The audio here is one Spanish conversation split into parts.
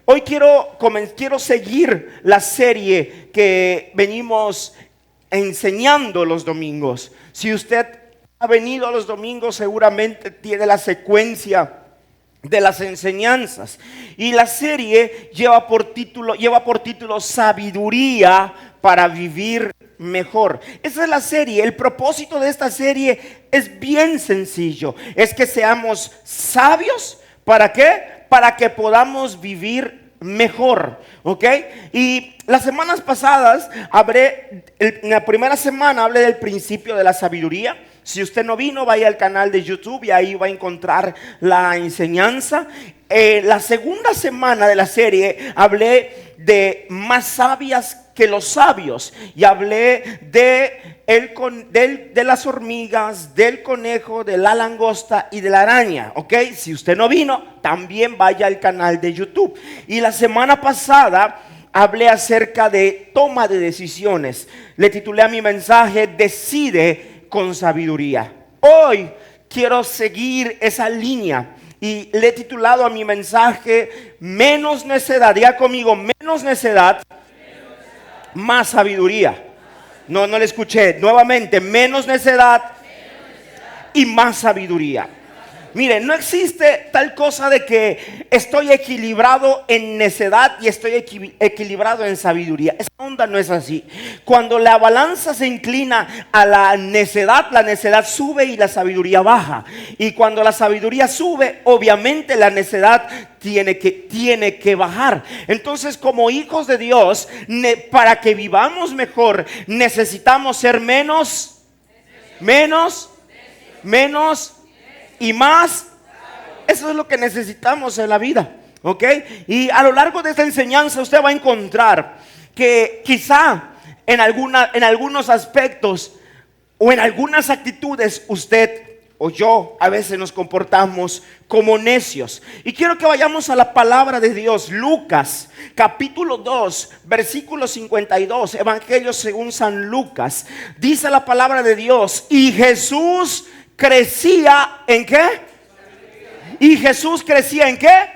Hoy quiero seguir la serie que venimos enseñando los domingos. Si usted ha venido a los domingos, seguramente tiene la secuencia de las enseñanzas. Y la serie lleva por título Sabiduría para vivir mejor. Esa es la serie. El propósito de esta serie es bien sencillo. Es que seamos sabios. ¿Para qué? Para que podamos vivir mejor, ¿ok? Y las semanas pasadas en la primera semana hablé del principio de la sabiduría. Si usted no vino, vaya al canal de YouTube y ahí va a encontrar la enseñanza. La segunda semana de la serie hablé de más sabias que los sabios y hablé de las hormigas, del conejo, de la langosta y de la araña, ¿ok? Si usted no vino, también vaya al canal de YouTube. Y la semana pasada hablé acerca de toma de decisiones. Le titulé a mi mensaje Decide con sabiduría. Hoy quiero seguir esa línea y le he titulado a mi mensaje Menos necedad. Diga conmigo, menos necedad, más sabiduría. No le escuché. Nuevamente, menos necedad y más sabiduría. Mire, no existe tal cosa de que estoy equilibrado en necedad y estoy equilibrado en sabiduría. Esa onda no es así. Cuando la balanza se inclina a la necedad sube y la sabiduría baja. Y cuando la sabiduría sube, obviamente la necedad tiene que bajar. Entonces, como hijos de Dios, para que vivamos mejor, necesitamos ser menos y más. Eso es lo que necesitamos en la vida, ¿ok? Y a lo largo de esta enseñanza usted va a encontrar que quizá en algunos aspectos o en algunas actitudes usted o yo a veces nos comportamos como necios. Y quiero que vayamos a la palabra de Dios. Lucas capítulo 2 versículo 52, Evangelio según San Lucas. Dice la palabra de Dios: y Jesús crecía ¿en qué? ¿Y Jesús crecía en qué?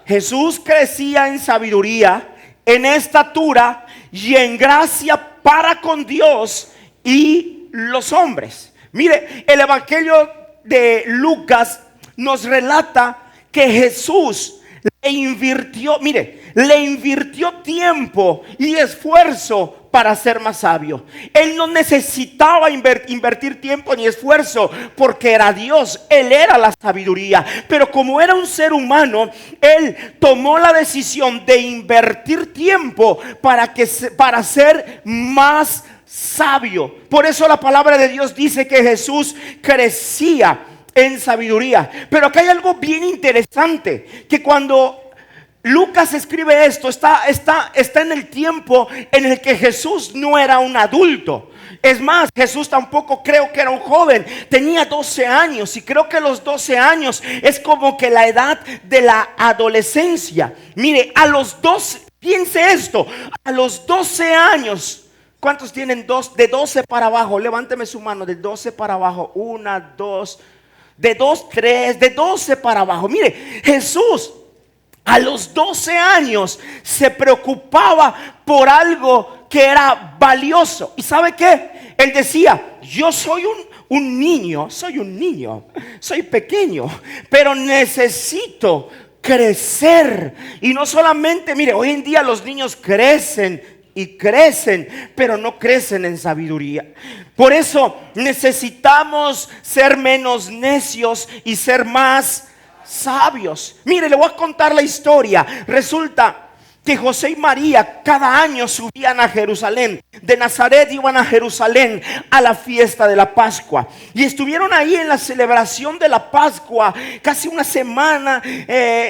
Jesús crecía en sabiduría, en estatura y en gracia para con Dios y los hombres. Mire, el Evangelio de Lucas nos relata que Jesús le invirtió tiempo y esfuerzo para ser más sabio. Él no necesitaba invertir tiempo ni esfuerzo porque era Dios, Él era la sabiduría. Pero como era un ser humano, Él tomó la decisión de invertir tiempo para ser más sabio. Por eso la palabra de Dios dice que Jesús crecía en sabiduría. Pero acá hay algo bien interesante, que cuando Lucas escribe esto, está en el tiempo en el que Jesús no era un adulto. Es más, Jesús tampoco creo que era un joven. Tenía 12 años y creo que los 12 años es como que la edad de la adolescencia. Mire, a los 12, piense esto, a los 12 años. ¿Cuántos tienen de 12 para abajo? Levánteme su mano, de 12 para abajo. 1, 2, de 2, 3, de 12 para abajo. Mire, Jesús a los 12 años se preocupaba por algo que era valioso. ¿Y sabe qué? Él decía: yo soy un niño, soy pequeño, pero necesito crecer. Y no solamente, mire, hoy en día los niños crecen, pero no crecen en sabiduría. Por eso necesitamos ser menos necios y ser más sabios. Mire, le voy a contar la historia. Resulta que José y María cada año subían a Jerusalén. De Nazaret iban a Jerusalén a la fiesta de la Pascua. Y estuvieron ahí en la celebración de la Pascua casi una semana.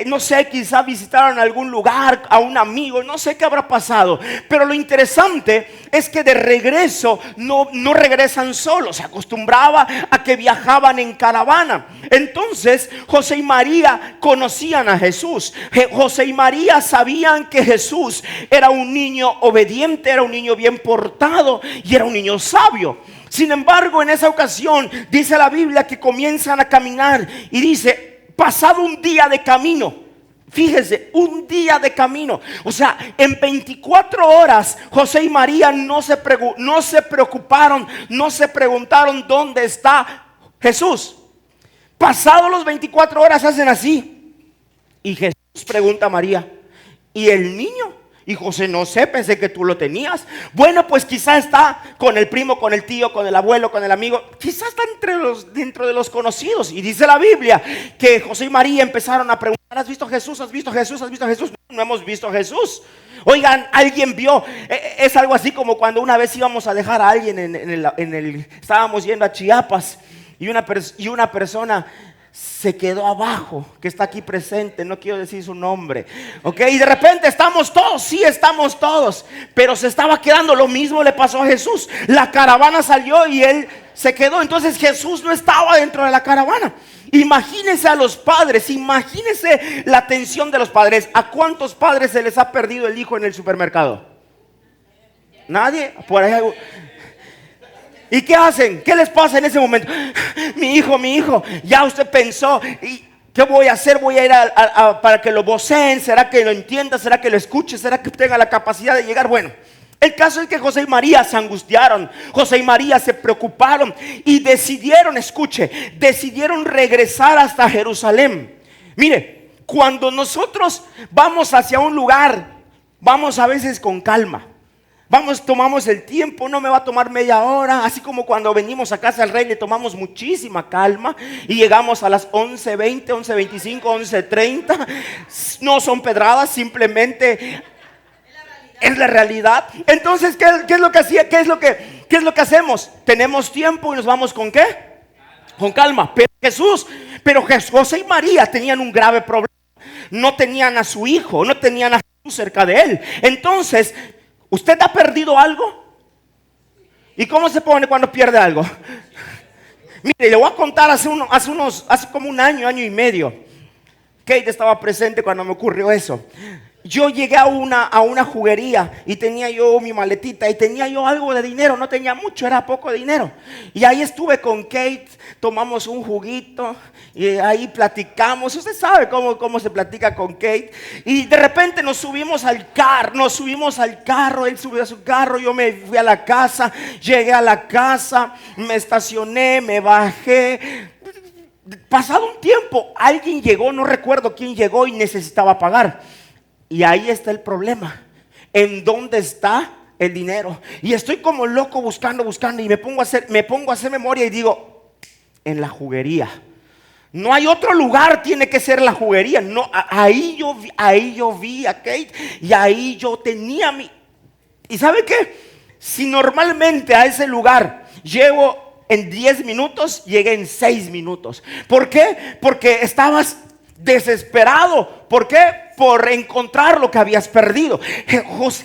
No sé, quizá visitaron algún lugar, a un amigo, no sé qué habrá pasado. Pero lo interesante es que de regreso no regresan solos. Se acostumbraba a que viajaban en caravana. Entonces José y María conocían a Jesús. José y María sabían que Jesús era un niño obediente, era un niño bien portado y era un niño sabio. Sin embargo, en esa ocasión dice la Biblia que comienzan a caminar y dice: pasado un día de camino, Fíjese, un día de camino. O sea, en 24 horas José y María no se preocuparon, no se preguntaron dónde está Jesús. Pasados los 24 horas hacen así. Y Jesús pregunta a María, ¿y el niño? Y José, no sé, pensé que tú lo tenías. Bueno, pues quizá está con el primo, con el tío, con el abuelo, con el amigo. Quizá está dentro de los conocidos. Y dice la Biblia que José y María empezaron a preguntar, ¿has visto a Jesús? ¿Has visto a Jesús? ¿Has visto a Jesús? No hemos visto a Jesús. Oigan, alguien vio. Es algo así como cuando una vez íbamos a dejar a alguien estábamos yendo a Chiapas y una persona se quedó abajo, que está aquí presente, no quiero decir su nombre, ok, y de repente estamos todos, sí estamos todos, pero se estaba quedando. Lo mismo le pasó a Jesús. La caravana salió y él se quedó. Entonces Jesús no estaba dentro de la caravana. Imagínense a los padres, imagínense la atención de los padres. ¿A cuántos padres se les ha perdido el hijo en el supermercado? Nadie. Por ahí. ¿Y qué hacen? ¿Qué les pasa en ese momento? Mi hijo, ya usted pensó, ¿y qué voy a hacer? Voy a ir para que lo voceen. ¿Será que lo entienda? ¿Será que lo escuche? ¿Será que tenga la capacidad de llegar? Bueno, el caso es que José y María se angustiaron. José y María se preocuparon y decidieron regresar hasta Jerusalén. Mire, cuando nosotros vamos hacia un lugar, vamos a veces con calma. Tomamos el tiempo, no me va a tomar media hora. Así como cuando venimos a casa del rey, le tomamos muchísima calma y llegamos a las 11:20, 11:25, 11:30. No son pedradas, simplemente es la realidad. Entonces, ¿qué es lo que hacía? ¿Qué es lo que hacemos? Tenemos tiempo y nos vamos ¿con qué? Con calma. Pero José y María tenían un grave problema. No tenían a su hijo, no tenían a Jesús cerca de él. Entonces, ¿usted ha perdido algo? ¿Y cómo se pone cuando pierde algo? Mire, le voy a contar hace como un año y medio. Kate estaba presente cuando me ocurrió eso. Yo llegué a una juguería y tenía yo mi maletita y tenía yo algo de dinero. No tenía mucho, era poco de dinero. Y ahí estuve con Kate, tomamos un juguito y ahí platicamos. Usted sabe cómo se platica con Kate. Y de repente nos subimos al carro, él subió a su carro, yo me fui a la casa, llegué a la casa, me estacioné, me bajé. Pasado un tiempo, alguien llegó, no recuerdo quién llegó y necesitaba pagar. Y ahí está el problema. ¿En dónde está el dinero? Y estoy como loco buscando y me pongo a hacer memoria y digo, en la juguería. No hay otro lugar, tiene que ser la juguería. No, ahí yo vi a Kate y ahí yo tenía ¿Y sabe qué? Si normalmente a ese lugar llego en 10 minutos, llegué en 6 minutos. ¿Por qué? Porque estabas desesperado. ¿Por qué? Por encontrar lo que habías perdido.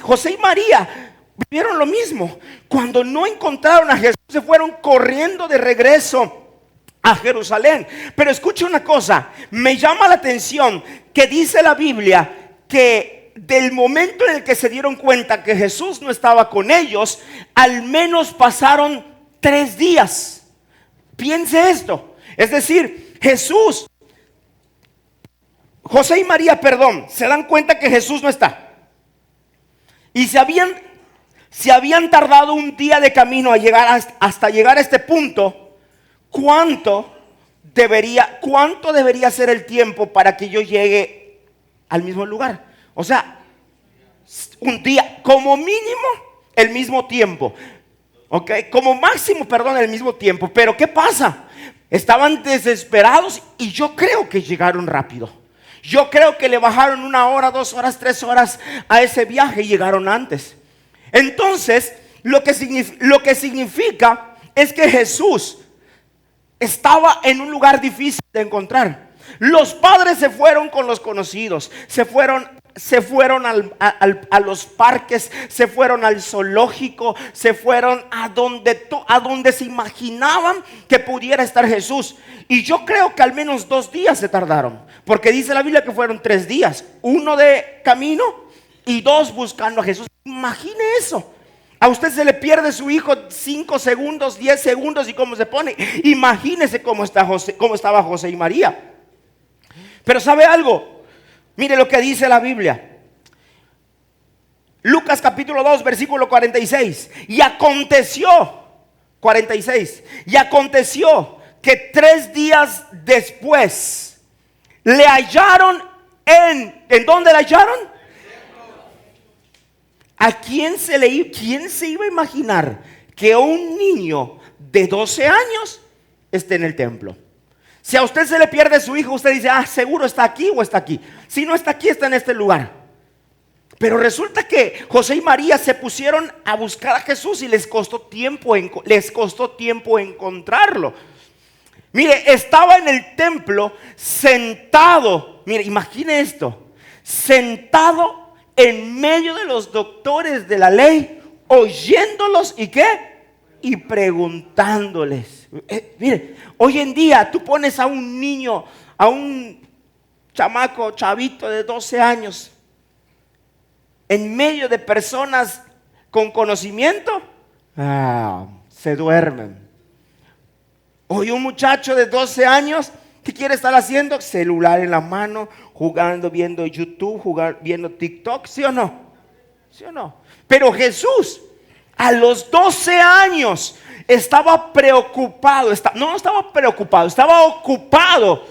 José y María vivieron lo mismo. Cuando no encontraron a Jesús, se fueron corriendo de regreso a Jerusalén. Pero escuche una cosa, me llama la atención que dice la Biblia que del momento en el que se dieron cuenta que Jesús no estaba con ellos, al menos pasaron 3 días. Piense esto. Es decir, José y María, se dan cuenta que Jesús no está. Y se habían tardado un día de camino hasta llegar a este punto. ¿Cuánto debería ser el tiempo para que yo llegue al mismo lugar? O sea, un día, como mínimo, el mismo tiempo. ¿Ok? Como máximo, el mismo tiempo. Pero ¿qué pasa? Estaban desesperados y yo creo que llegaron rápido. Yo creo que le bajaron 1 hora, 2 horas, 3 horas a ese viaje y llegaron antes. Entonces, lo que significa es que Jesús estaba en un lugar difícil de encontrar. Los padres se fueron con los conocidos, se fueron a los parques, se fueron al zoológico, se fueron a donde se imaginaban que pudiera estar Jesús. Y yo creo que al menos 2 días se tardaron, porque dice la Biblia que fueron 3 días, 1 de camino y 2 buscando a Jesús. Imagine eso. A usted se le pierde su hijo 5 segundos, 10 segundos y cómo se pone. Imagínese cómo estaba José y María. Pero ¿sabe algo? Mire lo que dice la Biblia. Lucas capítulo 2, versículo 46. Y aconteció, 46, y aconteció que 3 días después le hallaron ¿en dónde le hallaron? ¿A quién se iba a imaginar que un niño de 12 años esté en el templo? Si a usted se le pierde su hijo, usted dice, seguro está aquí o está aquí. Si no está aquí, está en este lugar. Pero resulta que José y María se pusieron a buscar a Jesús y les costó tiempo encontrarlo. Mire, estaba en el templo sentado. Mire, imagine esto. Sentado en medio de los doctores de la ley, oyéndolos y ¿qué? Y preguntándoles. Mire, hoy en día tú pones a un niño, a un chavito de 12 años en medio de personas con conocimiento, se duermen. Hoy un muchacho de 12 años, ¿qué quiere estar haciendo? Celular en la mano, jugando, viendo YouTube, viendo TikTok, ¿sí o no? ¿Sí o no? Pero Jesús, a los 12 años, estaba preocupado, estaba ocupado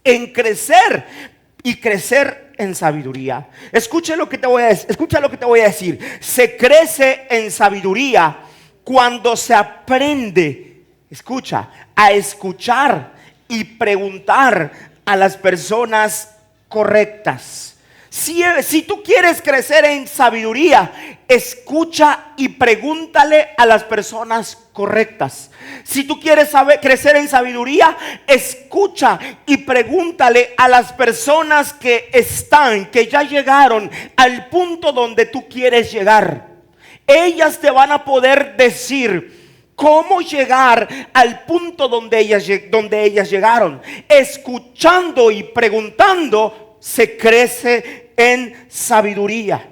en crecer y crecer en sabiduría. Escucha lo que te voy a decir. Se crece en sabiduría cuando se aprende, a escuchar y preguntar a las personas correctas. Si tú quieres crecer en sabiduría, escucha y pregúntale a las personas correctas. Si tú quieres crecer en sabiduría, escucha y pregúntale a las personas que ya llegaron al punto donde tú quieres llegar. Ellas te van a poder decir cómo llegar al punto donde ellas llegaron. Escuchando y preguntando se crece en sabiduría.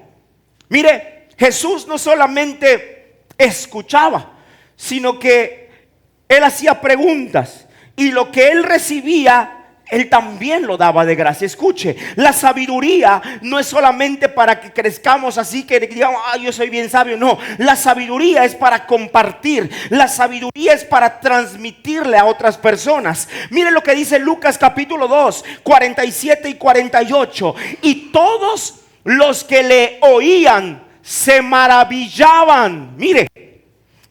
Mire, Jesús no solamente escuchaba, sino que Él hacía preguntas, y lo que Él recibía, Él también lo daba de gracia. Escuche, la sabiduría no es solamente para que crezcamos así, que digamos, yo soy bien sabio. No, la sabiduría es para compartir. La sabiduría es para transmitirle a otras personas. Mire lo que dice Lucas capítulo 2, 47 y 48. Y todos los que le oían se maravillaban. Mire,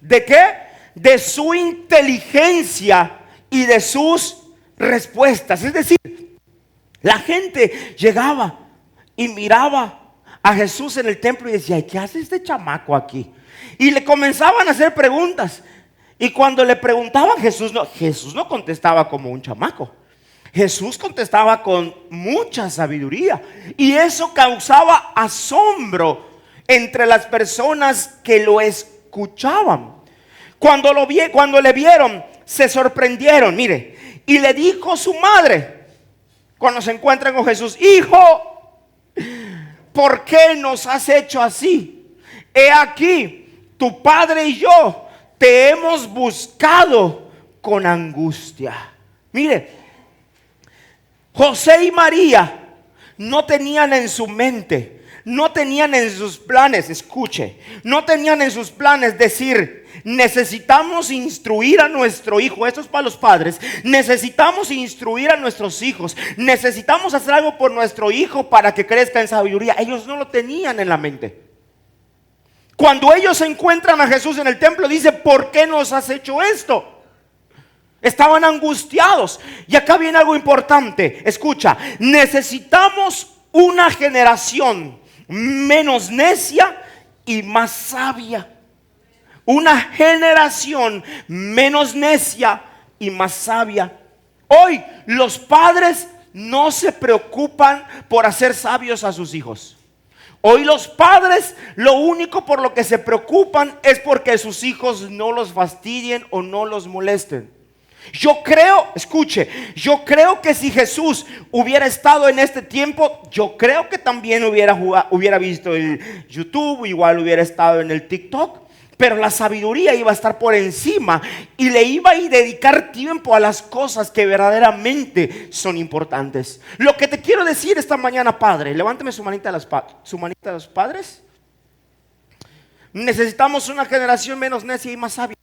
¿de qué? De su inteligencia y de sus respuestas. Es decir, la gente llegaba y miraba a Jesús en el templo y decía, ¿qué hace este chamaco aquí? Y le comenzaban a hacer preguntas. Y cuando le preguntaban, Jesús no contestaba como un chamaco. Jesús contestaba con mucha sabiduría, y eso causaba asombro entre las personas que lo escuchaban. Cuando le vieron, se sorprendieron. Mire, y le dijo su madre, cuando se encuentran con Jesús: hijo, ¿por qué nos has hecho así? He aquí, tu padre y yo te hemos buscado con angustia. Mire, José y María no tenían en su mente, no tenían en sus planes, escuche, no tenían en sus planes decir: necesitamos instruir a nuestro hijo. Esto es para los padres. Necesitamos instruir a nuestros hijos, necesitamos hacer algo por nuestro hijo para que crezca en sabiduría. Ellos no lo tenían en la mente. Cuando ellos encuentran a Jesús en el templo, dice: ¿por qué nos has hecho esto? Estaban angustiados. Y acá viene algo importante. Escucha, necesitamos una generación menos necia y más sabia. Una generación menos necia y más sabia. Hoy los padres no se preocupan por hacer sabios a sus hijos. Hoy los padres lo único por lo que se preocupan es porque sus hijos no los fastidien o no los molesten. Yo creo que si Jesús hubiera estado en este tiempo, yo creo que también hubiera visto el YouTube, igual hubiera estado en el TikTok. pero la sabiduría iba a estar por encima y le iba a dedicar tiempo a las cosas que verdaderamente son importantes. Lo que te quiero decir esta mañana, padre, levánteme su manita a los padres. Necesitamos una generación menos necia y más sabia.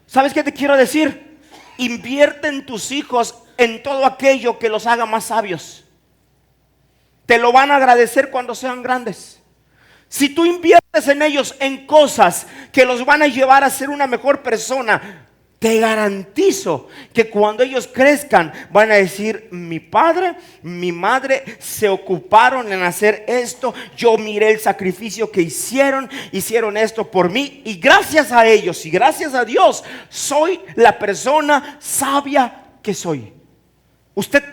¿Sabes qué te quiero decir? Invierte en tus hijos en todo aquello que los haga más sabios. Te lo van a agradecer cuando sean grandes. Si tú inviertes en ellos en cosas que los van a llevar a ser una mejor persona, te garantizo que cuando ellos crezcan van a decir: mi padre, mi madre se ocuparon en hacer esto, yo miré el sacrificio que hicieron esto por mí, y gracias a ellos y gracias a Dios soy la persona sabia que soy. Usted,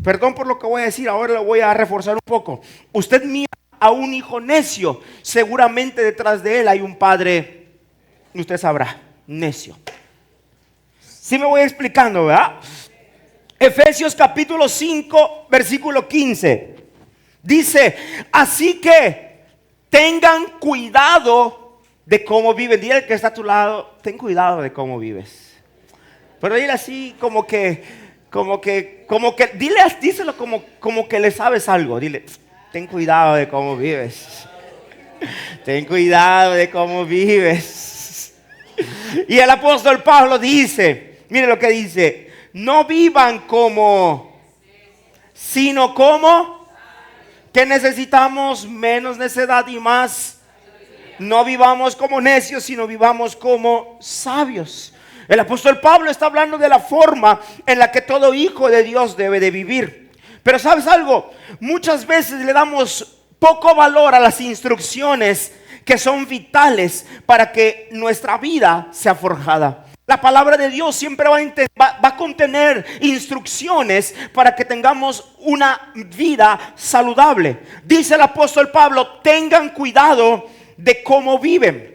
perdón por lo que voy a decir, ahora lo voy a reforzar un poco. Usted mira a un hijo necio, seguramente detrás de él hay un padre, usted sabrá, necio. Sí me voy explicando, ¿verdad? Efesios capítulo 5, versículo 15. Dice: así que tengan cuidado de cómo viven. Dile al que está a tu lado: ten cuidado de cómo vives. Pero dile así como que, díselo como que le sabes algo. Dile: ten cuidado de cómo vives. Ten cuidado de cómo vives. Y el apóstol Pablo dice, mire lo que dice: no vivan como, sino como. ¿Qué necesitamos? Menos necedad y más. No vivamos como necios, sino vivamos como sabios. El apóstol Pablo está hablando de la forma en la que todo hijo de Dios debe de vivir. Pero ¿sabes algo? Muchas veces le damos poco valor a las instrucciones que son vitales para que nuestra vida sea forjada. La palabra de Dios siempre va a contener instrucciones para que tengamos una vida saludable. Dice el apóstol Pablo: tengan cuidado de cómo viven.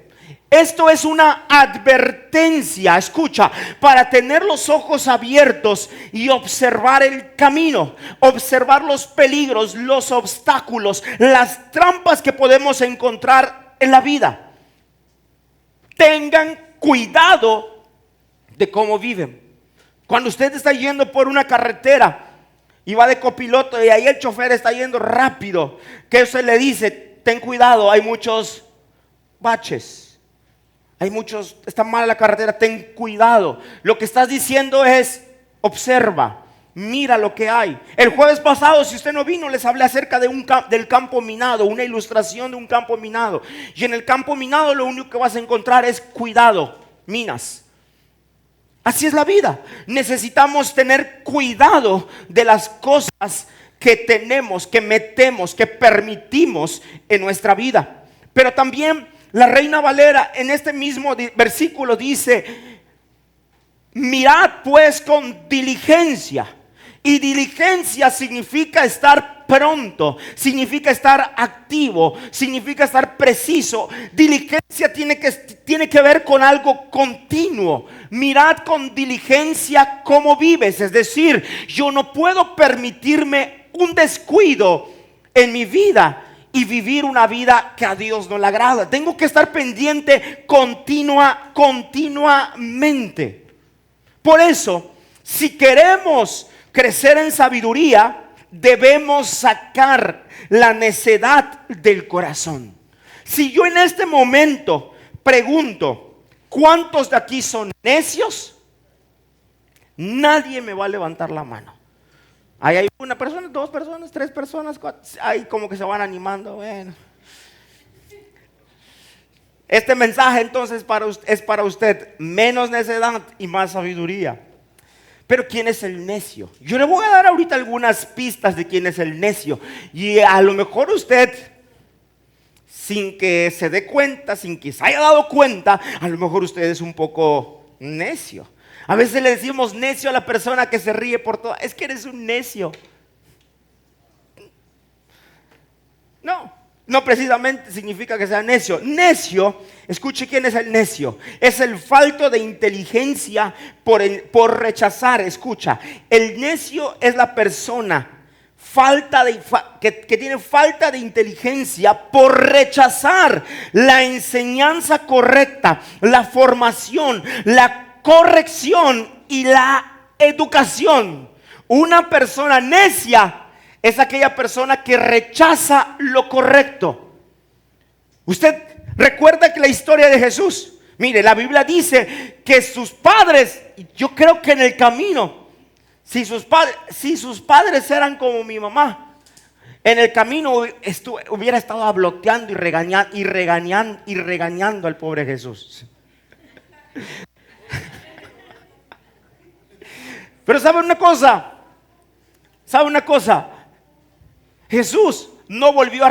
Esto es una advertencia, escucha, para tener los ojos abiertos y observar el camino, observar los peligros, los obstáculos, las trampas que podemos encontrar en la vida. Tengan cuidado de cómo viven. Cuando usted está yendo por una carretera y va de copiloto y ahí el chofer está yendo rápido, ¿qué usted le dice? Ten cuidado, hay muchos baches. Está mala la carretera, ten cuidado. Lo que estás diciendo es: observa, mira lo que hay. El jueves pasado, si usted no vino, les hablé acerca del campo minado, una ilustración de un campo minado. Y en el campo minado lo único que vas a encontrar es cuidado, minas. Así es la vida. Necesitamos tener cuidado de las cosas que tenemos, que metemos, que permitimos en nuestra vida. Pero también la Reina Valera en este mismo versículo dice: mirad pues con diligencia. Y diligencia significa estar pronto, significa estar activo, significa estar preciso. Diligencia tiene que ver con algo continuo. Mirad con diligencia cómo vives. Es decir, yo no puedo permitirme un descuido en mi vida y vivir una vida que a Dios no le agrada. Tengo que estar pendiente continuamente. Por eso, si queremos crecer en sabiduría, debemos sacar la necedad del corazón. Si yo en este momento pregunto: ¿cuántos de aquí son necios? Nadie me va a levantar la mano. Ahí hay una persona, 2 personas, 3 personas, 4, ahí como que se van animando. Bueno, este mensaje entonces es para usted: menos necedad y más sabiduría. Pero ¿quién es el necio? Yo le voy a dar ahorita algunas pistas de quién es el necio. Y a lo mejor usted, sin que se dé cuenta, sin que se haya dado cuenta, a lo mejor usted es un poco necio. A veces le decimos necio a la persona que se ríe por todo. Es que eres un necio. No precisamente significa que sea necio. Necio, escuche quién es el necio. Es el falto de inteligencia por rechazar. Escucha, el necio es la persona que tiene falta de inteligencia por rechazar la enseñanza correcta, la formación, la corrección y la educación. Una persona necia es aquella persona que rechaza lo correcto. Usted recuerda que la historia de Jesús, mire, la Biblia dice que sus padres, yo creo que en el camino, si sus padres eran como mi mamá, en el camino hubiera estado habloteando y regañando al pobre Jesús. Pero ¿sabe una cosa? Jesús no volvió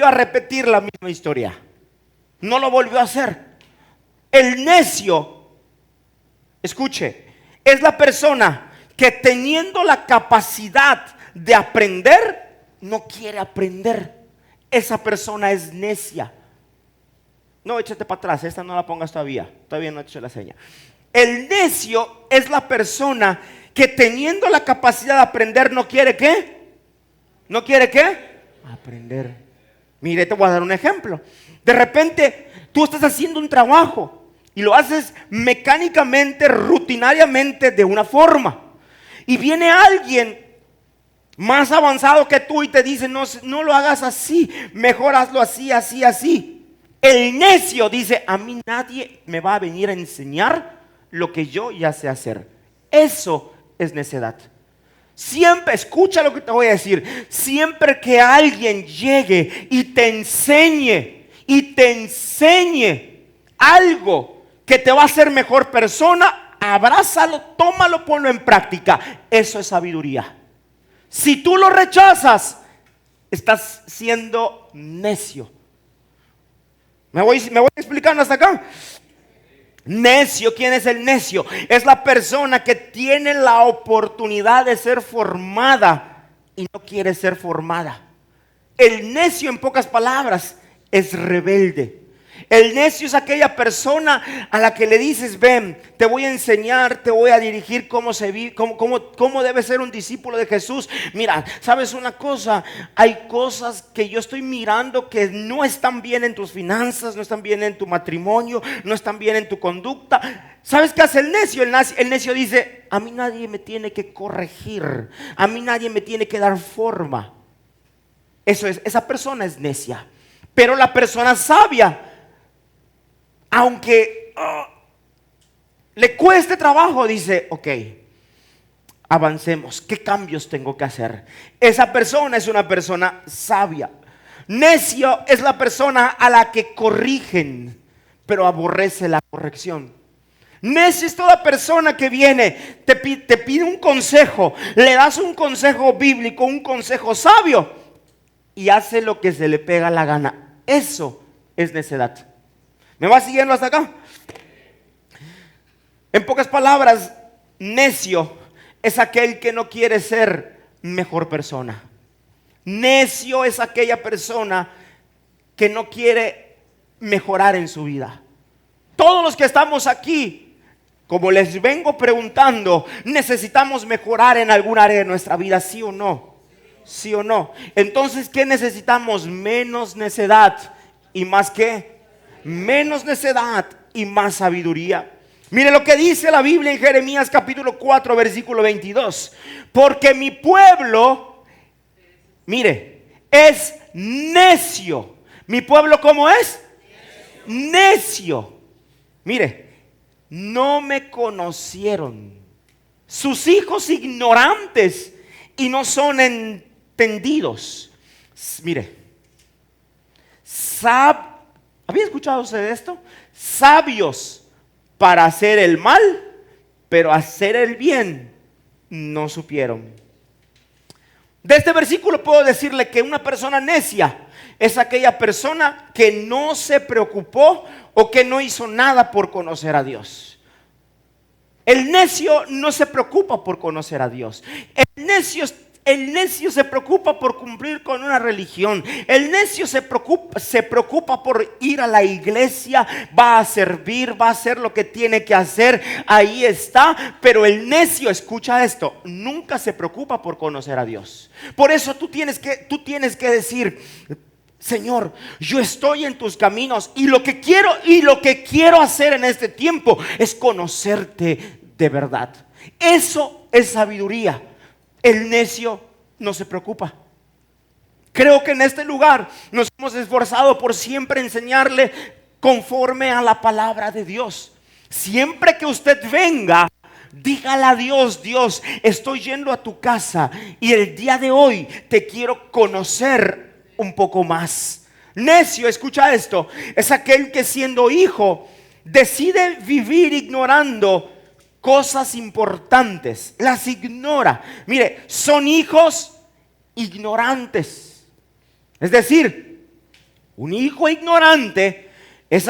a repetir la misma historia. No lo volvió a hacer. El necio, escuche, es la persona que teniendo la capacidad de aprender, no quiere aprender. Esa persona es necia. No, échate para atrás, esta no la pongas todavía. Todavía no he hecho la seña. El necio es la persona que teniendo la capacidad de aprender, no quiere ¿qué? ¿No quiere qué? Aprender. Mire, te voy a dar un ejemplo. De repente, tú estás haciendo un trabajo y lo haces mecánicamente, rutinariamente, de una forma. Y viene alguien más avanzado que tú y te dice, no lo hagas así, mejor hazlo así, así, así. El necio dice, a mí nadie me va a venir a enseñar lo que yo ya sé hacer. Eso es necedad. Siempre, escucha lo que te voy a decir, siempre que alguien llegue y te enseñe algo que te va a hacer mejor persona, abrázalo, tómalo, ponlo en práctica. Eso es sabiduría. Si tú lo rechazas, estás siendo necio. ¿Me voy explicando hasta acá? Necio, ¿quién es el necio? Es la persona que tiene la oportunidad de ser formada y no quiere ser formada. El necio, en pocas palabras, es rebelde. El necio es aquella persona a la que le dices, ven, te voy a enseñar, te voy a dirigir cómo se vive, cómo debe ser un discípulo de Jesús. Mira, ¿sabes una cosa? Hay cosas que yo estoy mirando que no están bien en tus finanzas, no están bien en tu matrimonio, no están bien en tu conducta. ¿Sabes qué hace el necio? El necio dice, a mí nadie me tiene que corregir, a mí nadie me tiene que dar forma. Esa persona es necia. Pero la persona sabia, aunque le cueste trabajo, dice, ok, avancemos, ¿qué cambios tengo que hacer? Esa persona es una persona sabia. Necio es la persona a la que corrigen, pero aborrece la corrección. Necio es toda persona que viene, te pide un consejo, le das un consejo bíblico, un consejo sabio, y hace lo que se le pega la gana. Eso es necedad. ¿Me va siguiendo hasta acá? En pocas palabras, necio es aquel que no quiere ser mejor persona. Necio es aquella persona que no quiere mejorar en su vida. Todos los que estamos aquí, como les vengo preguntando, necesitamos mejorar en algún área de nuestra vida, ¿sí o no? ¿Sí o no? Entonces, ¿qué necesitamos? Menos necedad y más ¿qué? Menos necedad y más sabiduría. Mire lo que dice la Biblia en Jeremías capítulo 4 versículo 22. Porque mi pueblo, mire, es necio. ¿Mi pueblo cómo es? Necio. Mire, no me conocieron. Sus hijos ignorantes y no son entendidos. Mire, ¿había escuchado usted esto? Sabios para hacer el mal, pero hacer el bien no supieron. De este versículo puedo decirle que una persona necia es aquella persona que no se preocupó o que no hizo nada por conocer a Dios. El necio no se preocupa por conocer a Dios. El necio El necio se preocupa por cumplir con una religión. El necio se preocupa por ir a la iglesia, va a servir, va a hacer lo que tiene que hacer. Ahí está. Pero el necio, escucha esto, nunca se preocupa por conocer a Dios. Por eso tú tienes que decir: Señor, yo estoy en tus caminos y lo que quiero hacer en este tiempo es conocerte de verdad. Eso es sabiduría. El necio no se preocupa. Creo que en este lugar nos hemos esforzado por siempre enseñarle conforme a la palabra de Dios. Siempre que usted venga, dígale a Dios: Dios, estoy yendo a tu casa y el día de hoy te quiero conocer un poco más. Necio, escucha esto, es aquel que siendo hijo decide vivir ignorando cosas importantes, las ignora. Mire, son hijos ignorantes. Es decir, un hijo ignorante es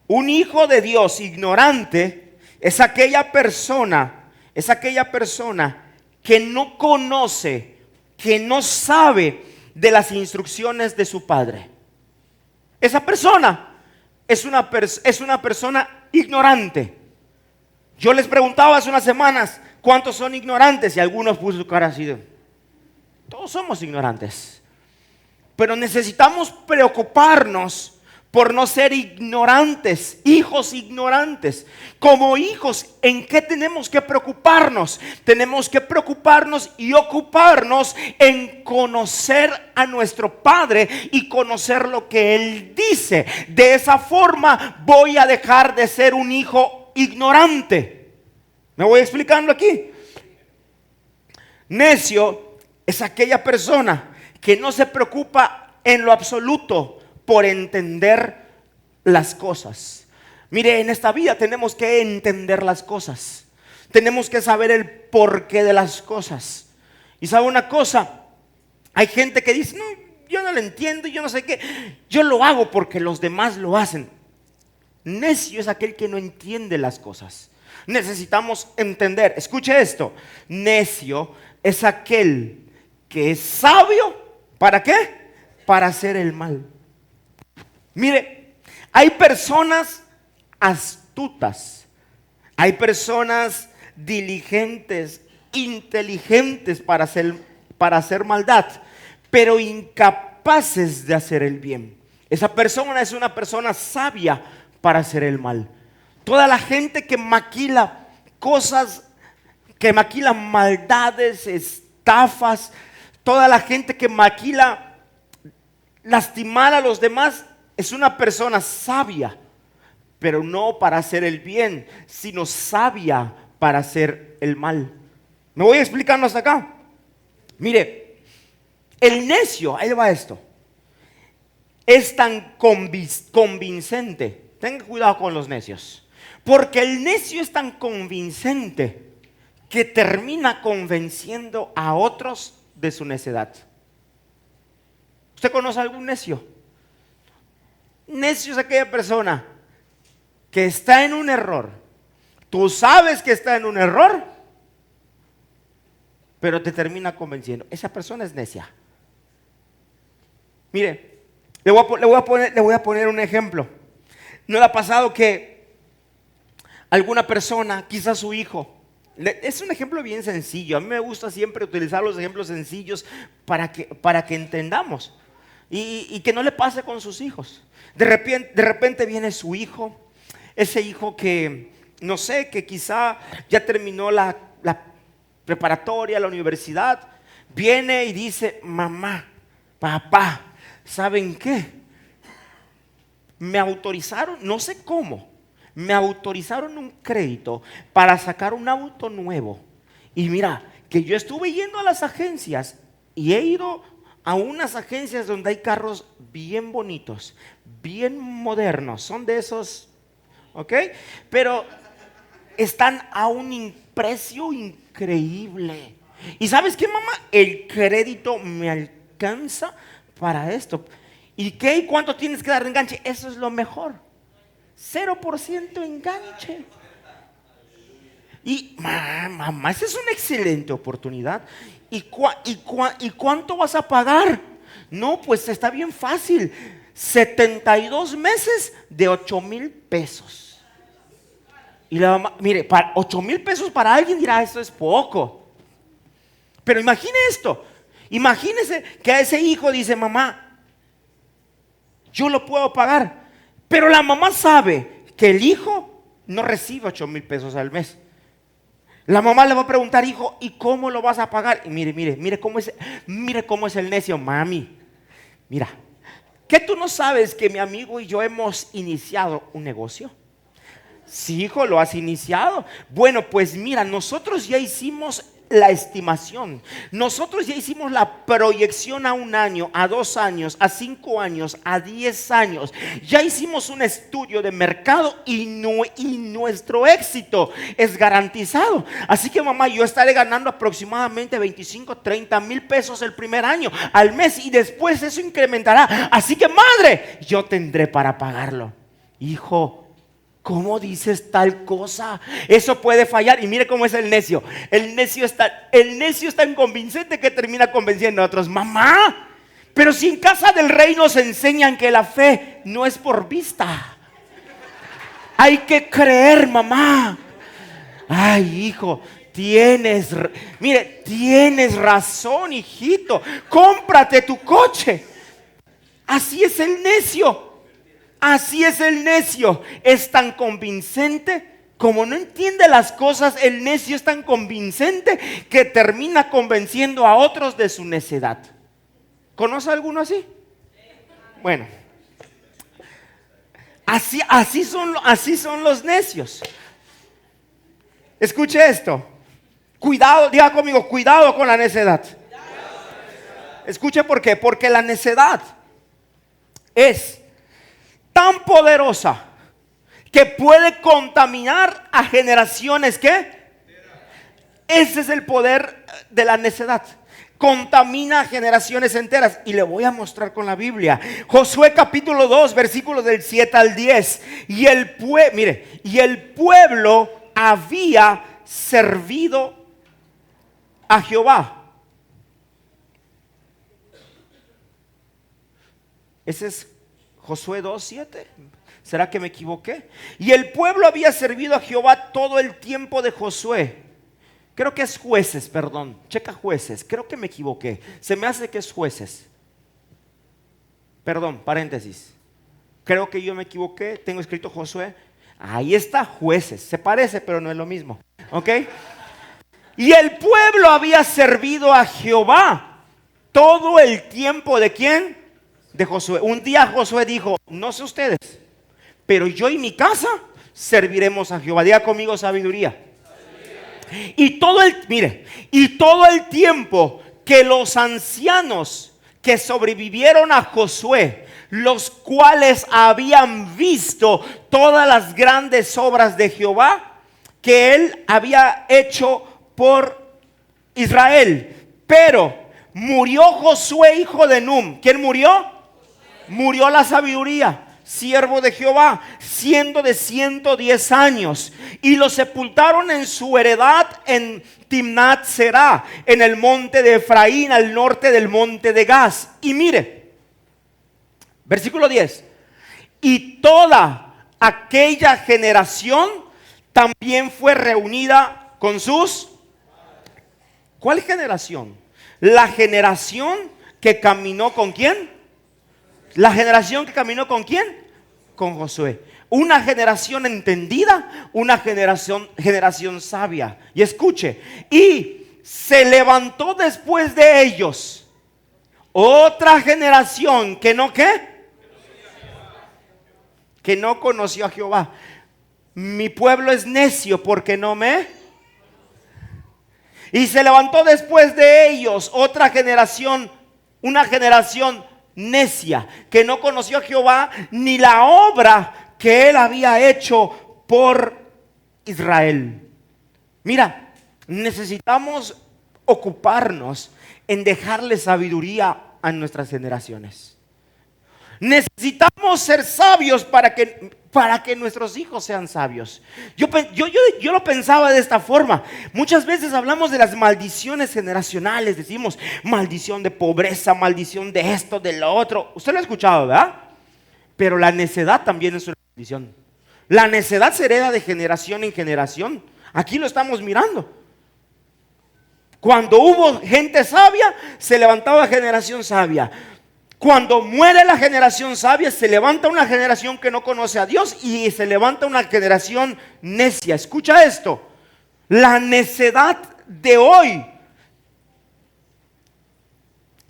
un hijo de Dios ignorante es aquella persona que no conoce, que no sabe de las instrucciones de su padre. Esa persona es una persona ignorante. Yo les preguntaba hace unas semanas cuántos son ignorantes y algunos puso su cara así de: todos somos ignorantes. Pero necesitamos preocuparnos por no ser ignorantes, hijos ignorantes. Como hijos, ¿en qué tenemos que preocuparnos? Tenemos que preocuparnos y ocuparnos en conocer a nuestro Padre y conocer lo que Él dice. De esa forma voy a dejar de ser un hijo ignorante. ¿Me voy explicando aquí? Necio es aquella persona que no se preocupa en lo absoluto por entender las cosas. Mire, en esta vida tenemos que entender las cosas. Tenemos que saber el porqué de las cosas. Y sabe una cosa, hay gente que dice: no, yo no lo entiendo, yo no sé qué, yo lo hago porque los demás lo hacen. Necio es aquel que no entiende las cosas. Necesitamos entender, escuche esto: necio es aquel que es sabio. ¿Para qué? Para hacer el mal. Mire, hay personas astutas, hay personas diligentes, inteligentes para hacer maldad, pero incapaces de hacer el bien. Esa persona es una persona sabia para hacer el mal. Toda la gente que maquila cosas, que maquila maldades, estafas, toda la gente que maquila lastimar a los demás, es una persona sabia, pero no para hacer el bien, sino sabia para hacer el mal. ¿Me voy explicando hasta acá? Mire, el necio, ahí va esto, es tan convincente. Tenga cuidado con los necios, porque el necio es tan convincente que termina convenciendo a otros de su necedad. ¿Usted conoce algún necio? Necio es aquella persona que está en un error. Tú sabes que está en un error, pero te termina convenciendo. Esa persona es necia. Mire, le voy a poner un ejemplo. ¿No le ha pasado que alguna persona, quizás su hijo, es un ejemplo bien sencillo? A mí me gusta siempre utilizar los ejemplos sencillos para que entendamos y que no le pase con sus hijos. De repente viene su hijo, ese hijo que, no sé, que quizá ya terminó la preparatoria, la universidad, viene y dice: mamá, papá, ¿saben qué? Me autorizaron, no sé cómo, me autorizaron un crédito para sacar un auto nuevo. Y mira, que yo estuve yendo a las agencias y he ido a unas agencias donde hay carros bien bonitos, bien modernos, son de esos, ¿ok? Pero están a un precio increíble. ¿Y sabes qué, mamá? El crédito me alcanza para esto. ¿Y qué? ¿Y cuánto tienes que dar de enganche? Eso es lo mejor. 0% enganche. Y mamá, esa es una excelente oportunidad. ¿Y cuánto vas a pagar? No, pues está bien fácil. 72 meses de 8,000 pesos. Y la mamá, mire, para 8,000 pesos para alguien dirá, esto es poco. Pero imagine esto. Imagínese que a ese hijo dice, mamá, yo lo puedo pagar. Pero la mamá sabe que el hijo no recibe 8,000 pesos al mes. La mamá le va a preguntar, hijo, ¿y cómo lo vas a pagar? Y mire cómo es el necio, mami. Mira, ¿qué tú no sabes que mi amigo y yo hemos iniciado un negocio? Sí, hijo, lo has iniciado. Bueno, pues mira, nosotros ya hicimos la estimación. Nosotros ya hicimos la proyección a 1 año, a 2 años, a 5 años, a 10 años. Ya hicimos un estudio de mercado y nuestro éxito es garantizado. Así que mamá, yo estaré ganando aproximadamente 25, 30 mil pesos el primer año al mes y después eso incrementará. Así que madre, yo tendré para pagarlo. Hijo, ¿cómo dices tal cosa? Eso puede fallar. Y mire cómo es el necio. El necio es tan convincente que termina convenciendo a otros. Mamá, pero si en casa del rey nos enseñan que la fe no es por vista. Hay que creer, mamá. Ay, hijo, tienes razón, hijito. Cómprate tu coche. Así es el necio. Así es el necio, es tan convincente, como no entiende las cosas, el necio es tan convincente que termina convenciendo a otros de su necedad. ¿Conoce alguno así? Bueno, así son los necios. Escuche esto, cuidado, diga conmigo, cuidado con la necedad. Escuche por qué, porque la necedad es tan poderosa que puede contaminar a generaciones. ¿Qué? Ese es el poder de la necedad. Contamina a generaciones enteras. Y le voy a mostrar con la Biblia. Josué capítulo 2, versículos del 7 al 10. Y el pueblo había servido a Jehová. Ese es Josué 2:7. ¿Será que me equivoqué? Y el pueblo había servido a Jehová todo el tiempo de Josué. Creo que es Jueces, perdón. Checa Jueces. Creo que me equivoqué. Se me hace que es Jueces. Perdón, paréntesis. Creo que yo me equivoqué. Tengo escrito Josué. Ahí está Jueces. Se parece, pero no es lo mismo. ¿Ok? Y el pueblo había servido a Jehová todo el tiempo ¿de quién? De Josué. Un día Josué dijo, no sé ustedes, pero yo y mi casa serviremos a Jehová. Diga conmigo sabiduría. Y todo el tiempo que los ancianos que sobrevivieron a Josué, los cuales habían visto todas las grandes obras de Jehová que él había hecho por Israel, pero murió Josué hijo de Nun. ¿Quién murió? Murió la sabiduría, siervo de Jehová, siendo de 110 años. Y lo sepultaron en su heredad en Timnat Será, en el monte de Efraín, al norte del monte de Gaz. Y mire, versículo 10. Y toda aquella generación también fue reunida con sus... ¿Cuál generación? La generación que caminó con ¿quién? La generación que caminó con ¿quién? Con Josué. Una generación entendida, una generación sabia. Y escuche, y se levantó después de ellos otra generación que no ¿qué? Que no conoció a Jehová. Mi pueblo es necio porque no me... Y se levantó después de ellos otra generación, una generación necia, que no conoció a Jehová ni la obra que él había hecho por Israel. Mira, necesitamos ocuparnos en dejarle sabiduría a nuestras generaciones. Necesitamos ser sabios para que nuestros hijos sean sabios. Yo lo pensaba de esta forma. Muchas veces hablamos de las maldiciones generacionales. Decimos maldición de pobreza, maldición de esto, de lo otro. Usted lo ha escuchado, ¿verdad? Pero la necedad también es una maldición. La necedad se hereda de generación en generación. Aquí lo estamos mirando. Cuando hubo gente sabia, se levantaba generación sabia. Cuando muere la generación sabia, se levanta una generación que no conoce a Dios y se levanta una generación necia. Escucha esto. La necedad de hoy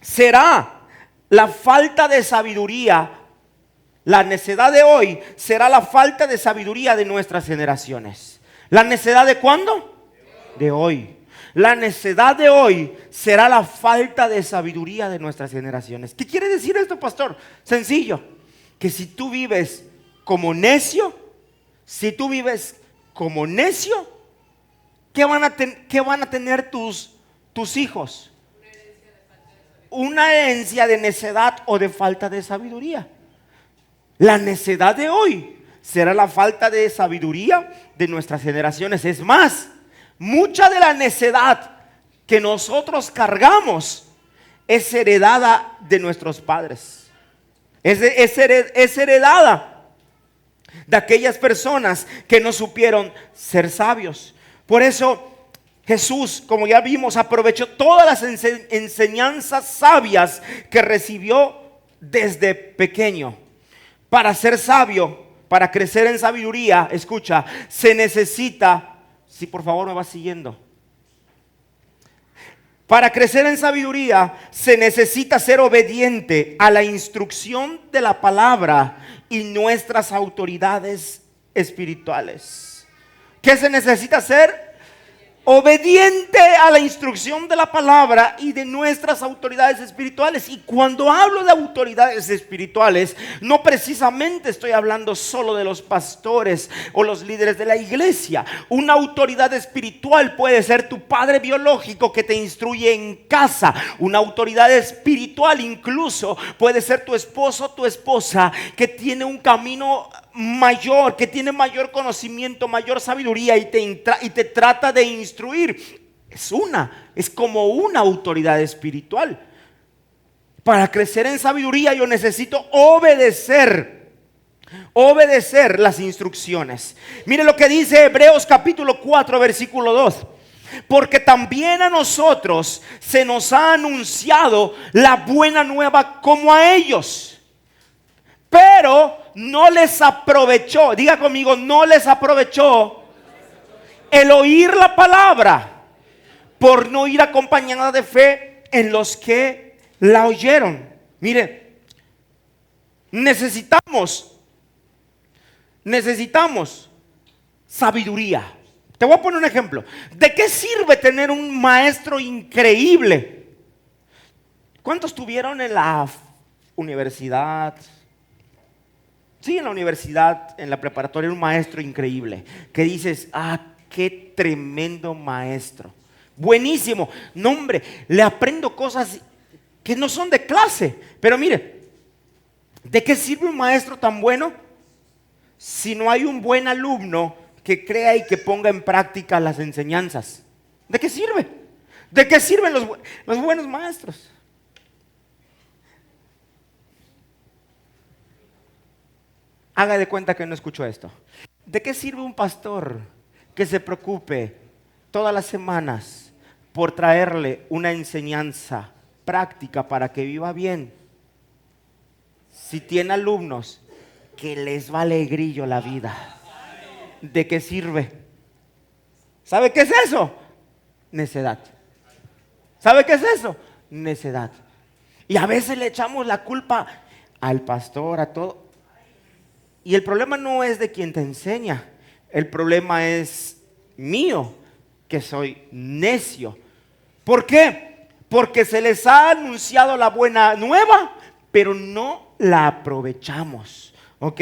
será la falta de sabiduría. La necedad de hoy será la falta de sabiduría de nuestras generaciones. ¿La necedad de cuándo? De hoy. La necedad de hoy será la falta de sabiduría de nuestras generaciones. ¿Qué quiere decir esto, pastor? Sencillo, que si tú vives como necio, ¿qué van a tener tus hijos? Una herencia de necedad o de falta de sabiduría. La necedad de hoy será la falta de sabiduría de nuestras generaciones. Es más, mucha de la necedad que nosotros cargamos es heredada de nuestros padres. Es heredada de aquellas personas que no supieron ser sabios. Por eso Jesús, como ya vimos, aprovechó todas las enseñanzas sabias que recibió desde pequeño. Para ser sabio, para crecer en sabiduría, escucha, se necesita... Si por favor me vas siguiendo. Para crecer en sabiduría se necesita ser obediente a la instrucción de la palabra y nuestras autoridades espirituales. ¿Qué se necesita ser? Obediente a la instrucción de la palabra y de nuestras autoridades espirituales. Y cuando hablo de autoridades espirituales, no precisamente estoy hablando solo de los pastores o los líderes de la iglesia. Una autoridad espiritual puede ser tu padre biológico que te instruye en casa. Una autoridad espiritual incluso puede ser tu esposo o tu esposa que tiene un camino mayor, que tiene mayor conocimiento, mayor sabiduría y te trata de instruir. Es como una autoridad espiritual. Para crecer en sabiduría yo necesito obedecer las instrucciones. Mire lo que dice Hebreos capítulo 4 versículo 2. Porque también a nosotros se nos ha anunciado la buena nueva como a ellos. Pero no les aprovechó, diga conmigo, no les aprovechó el oír la palabra por no ir acompañada de fe en los que la oyeron. Mire, necesitamos sabiduría. Te voy a poner un ejemplo. ¿De qué sirve tener un maestro increíble? ¿Cuántos tuvieron en la universidad? Sí, en la universidad, en la preparatoria, un maestro increíble. Que dices, qué tremendo maestro. Buenísimo. No, hombre, le aprendo cosas que no son de clase. Pero mire, ¿de qué sirve un maestro tan bueno si no hay un buen alumno que crea y que ponga en práctica las enseñanzas? ¿De qué sirve? ¿De qué sirven los buenos maestros? Haga de cuenta que no escuchó esto. ¿De qué sirve un pastor que se preocupe todas las semanas por traerle una enseñanza práctica para que viva bien, si tiene alumnos que les vale grillo la vida? ¿De qué sirve? ¿Sabe qué es eso? Necedad. ¿Sabe qué es eso? Necedad. Y a veces le echamos la culpa al pastor, a todo. Y el problema no es de quien te enseña, el problema es mío, que soy necio. ¿Por qué? Porque se les ha anunciado la buena nueva, pero no la aprovechamos. ¿Ok?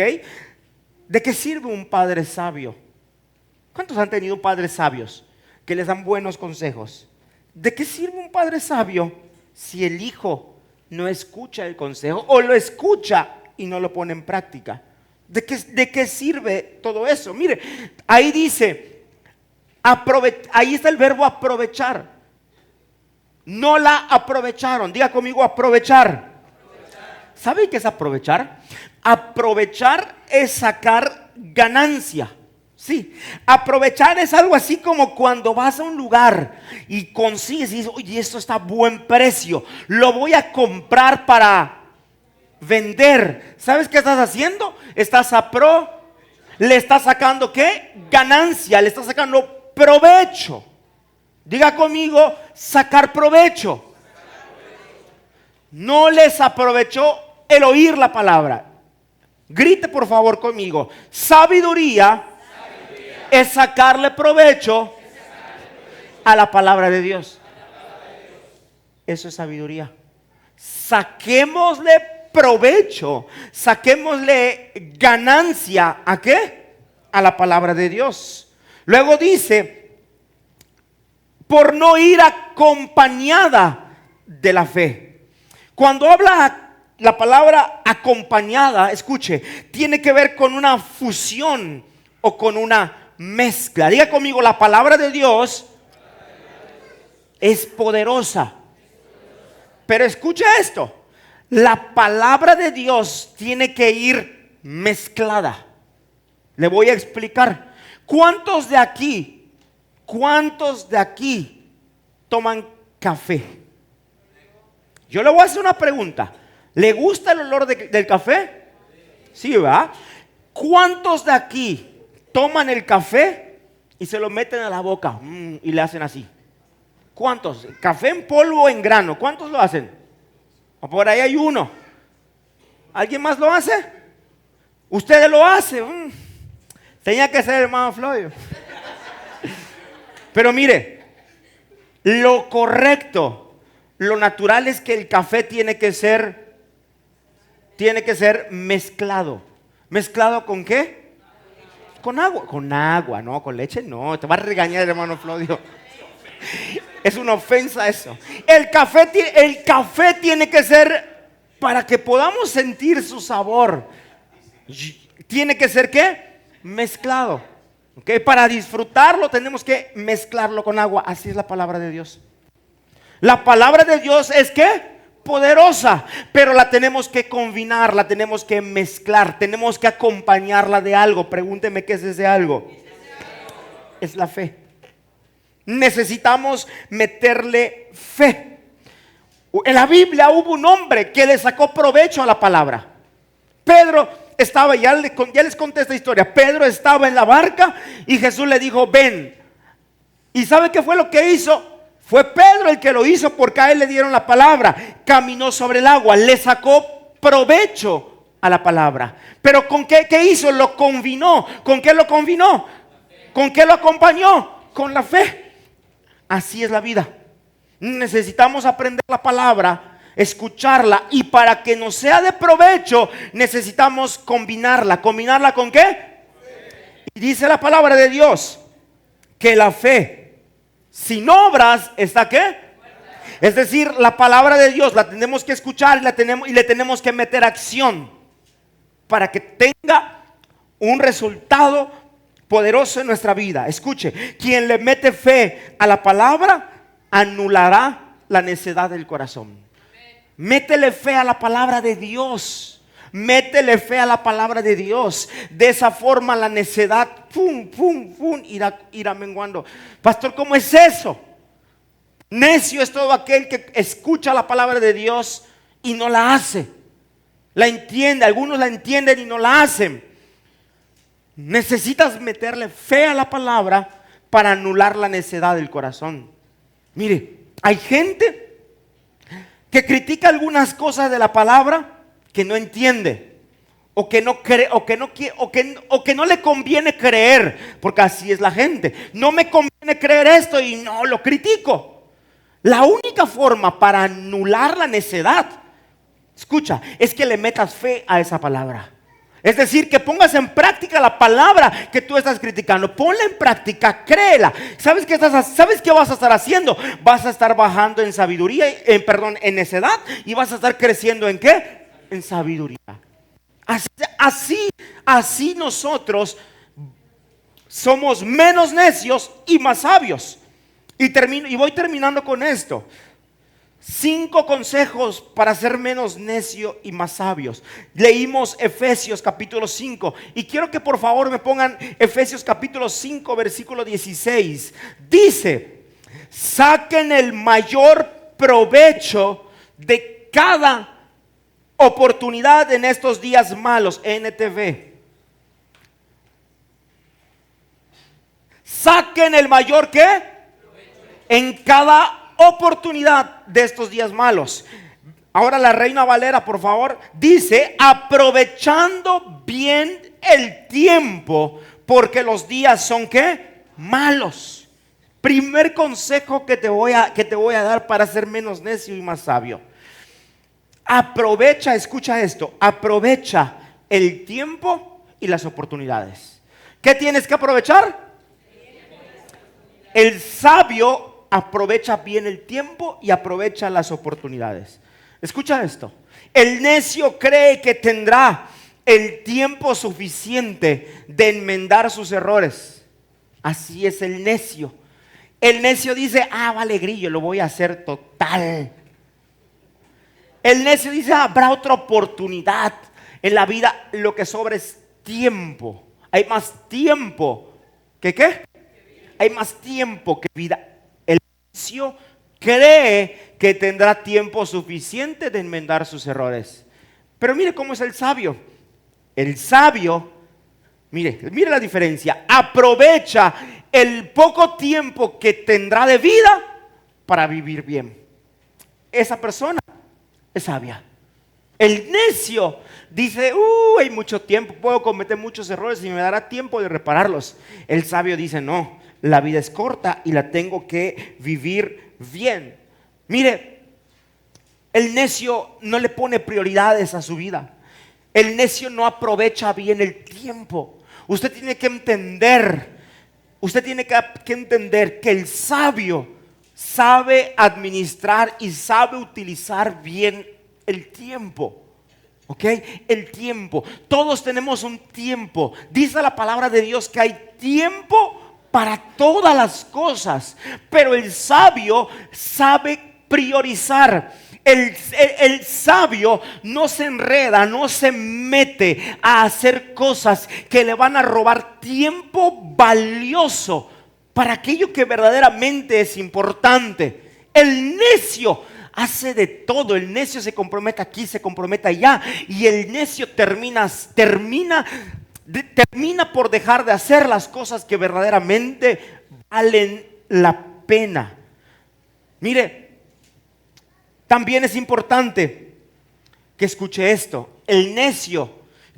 ¿De qué sirve un padre sabio? ¿Cuántos han tenido padres sabios que les dan buenos consejos? ¿De qué sirve un padre sabio si el hijo no escucha el consejo o lo escucha y no lo pone en práctica? ¿De qué sirve todo eso? Mire, ahí dice, ahí está el verbo aprovechar. No la aprovecharon. Diga conmigo, aprovechar. ¿Sabe qué es aprovechar? Aprovechar es sacar ganancia. Sí, aprovechar es algo así como cuando vas a un lugar y consigues y dices, oye, esto está a buen precio, lo voy a comprar para vender. ¿Sabes qué estás haciendo? Le estás sacando ¿qué? Ganancia, le estás sacando provecho. Diga conmigo, sacar provecho. No les aprovechó el oír la palabra. Grite por favor conmigo. Sabiduría es sacarle provecho a la palabra de Dios. Eso es sabiduría. Saquémosle provecho, saquémosle ganancia. ¿A qué? A la palabra de Dios. Luego dice, por no ir acompañada de la fe. Cuando habla la palabra acompañada, escuche, tiene que ver con una fusión o con una mezcla. Diga conmigo, la palabra de Dios es poderosa. Pero escucha esto, la palabra de Dios tiene que ir mezclada. Le voy a explicar. ¿Cuántos de aquí toman café? Yo le voy a hacer una pregunta. ¿Le gusta el olor del café? Sí, ¿verdad? ¿Cuántos de aquí toman el café y se lo meten a la boca y le hacen así? ¿Cuántos? Café en polvo o en grano, ¿cuántos lo hacen? O por ahí hay uno. ¿Alguien más lo hace? ¿Ustedes lo hacen? Tenía que ser hermano Floyd. Pero mire, lo correcto, lo natural es que el café tiene que ser mezclado. ¿Mezclado con qué? Con agua. Con agua, no, con leche no. Te va a regañar, hermano Flodio. Es una ofensa eso. El café tiene que ser, para que podamos sentir su sabor, tiene que ser ¿qué? Mezclado. ¿Okay? Para disfrutarlo tenemos que mezclarlo con agua. Así es la palabra de Dios. La palabra de Dios es ¿qué? Poderosa, pero la tenemos que combinar, la tenemos que mezclar, tenemos que acompañarla de algo. Pregúnteme qué es ese algo. Es la fe. Necesitamos meterle fe. En la Biblia hubo un hombre que le sacó provecho a la palabra. Pedro estaba, ya les conté esta historia. Pedro estaba en la barca y Jesús le dijo, ven. ¿Y sabe qué fue lo que hizo? Fue Pedro el que lo hizo, porque a él le dieron la palabra. Caminó sobre el agua, le sacó provecho a la palabra. Pero ¿con qué hizo? Lo combinó. ¿Con qué lo combinó? ¿Con qué lo acompañó? Con la fe. Así es la vida. Necesitamos aprender la palabra, escucharla, y para que nos sea de provecho necesitamos combinarla. ¿Combinarla con qué? Y dice la palabra de Dios que la fe sin obras está ¿qué? Es decir, la palabra de Dios la tenemos que escuchar y le tenemos que meter acción para que tenga un resultado poderoso en nuestra vida. Escuche, quien le mete fe a la palabra anulará la necedad del corazón. Métele fe a la palabra de Dios. Métele fe a la palabra de Dios. De esa forma la necedad irá menguando. Pastor, ¿cómo es eso? Necio es todo aquel que escucha la palabra de Dios y no la hace. La entiende, algunos la entienden y no la hacen. Necesitas meterle fe a la palabra para anular la necedad del corazón. Mire, hay gente que critica algunas cosas de la palabra que no entiende, o que no cree, o que no le conviene creer, porque así es la gente. No me conviene creer esto y no lo critico. La única forma para anular la necedad, escucha, es que le metas fe a esa palabra. Es decir, que pongas en práctica la palabra que tú estás criticando. Ponla en práctica, créela. ¿Sabes qué vas a estar haciendo? Vas a estar bajando en sabiduría, en necedad, y vas a estar creciendo ¿en qué? En sabiduría. Así, así, así nosotros somos menos necios y más sabios. Y voy terminando con esto. 5 consejos para ser menos necio y más sabios. Leímos Efesios capítulo 5 y quiero que por favor me pongan Efesios capítulo 5 versículo 16. Dice: saquen el mayor provecho de cada oportunidad en estos días malos. NTV. Saquen el mayor ¿qué? En cada oportunidad de estos días malos. Ahora la Reina Valera, por favor, dice: aprovechando bien el tiempo, porque los días son ¿qué? Malos. Primer consejo que te voy a dar para ser menos necio y más sabio. Aprovecha, escucha esto, aprovecha el tiempo y las oportunidades. ¿Qué tienes que aprovechar? El sabio aprovecha bien el tiempo y aprovecha las oportunidades. Escucha esto. El necio cree que tendrá el tiempo suficiente de enmendar sus errores. Así es el necio. El necio dice: vale grillo, lo voy a hacer total. El necio dice: habrá otra oportunidad. En la vida lo que sobra es tiempo. Hay más tiempo que ¿qué? Hay más tiempo que vida. El necio cree que tendrá tiempo suficiente de enmendar sus errores. Pero mire cómo es el sabio. El sabio, mire la diferencia. Aprovecha el poco tiempo que tendrá de vida para vivir bien. Esa persona es sabia. El necio dice: hay mucho tiempo, puedo cometer muchos errores y me dará tiempo de repararlos. El sabio dice: no, la vida es corta y la tengo que vivir bien. Mire, el necio no le pone prioridades a su vida. El necio no aprovecha bien el tiempo. Usted tiene que entender que el sabio sabe administrar y sabe utilizar bien el tiempo. ¿Ok? El tiempo. Todos tenemos un tiempo. Dice la palabra de Dios que hay tiempo para todas las cosas, pero el sabio sabe priorizar. El sabio no se enreda, no se mete a hacer cosas que le van a robar tiempo valioso para aquello que verdaderamente es importante. El necio hace de todo. El necio se compromete aquí, se compromete allá, y el necio termina por dejar de hacer las cosas que verdaderamente valen la pena. Mire, también es importante que escuche esto. El necio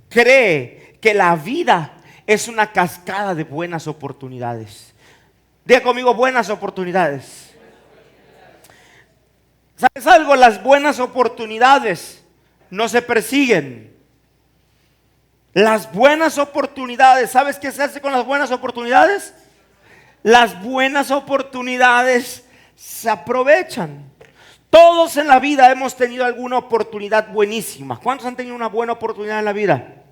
cree que la vida es una cascada de buenas oportunidades. Diga conmigo: buenas oportunidades. ¿Sabes algo? Las buenas oportunidades no se persiguen. Las buenas oportunidades, ¿sabes qué se hace con las buenas oportunidades? Las buenas oportunidades se aprovechan. Todos en la vida hemos tenido alguna oportunidad buenísima. ¿Cuántos han tenido una buena oportunidad en la vida?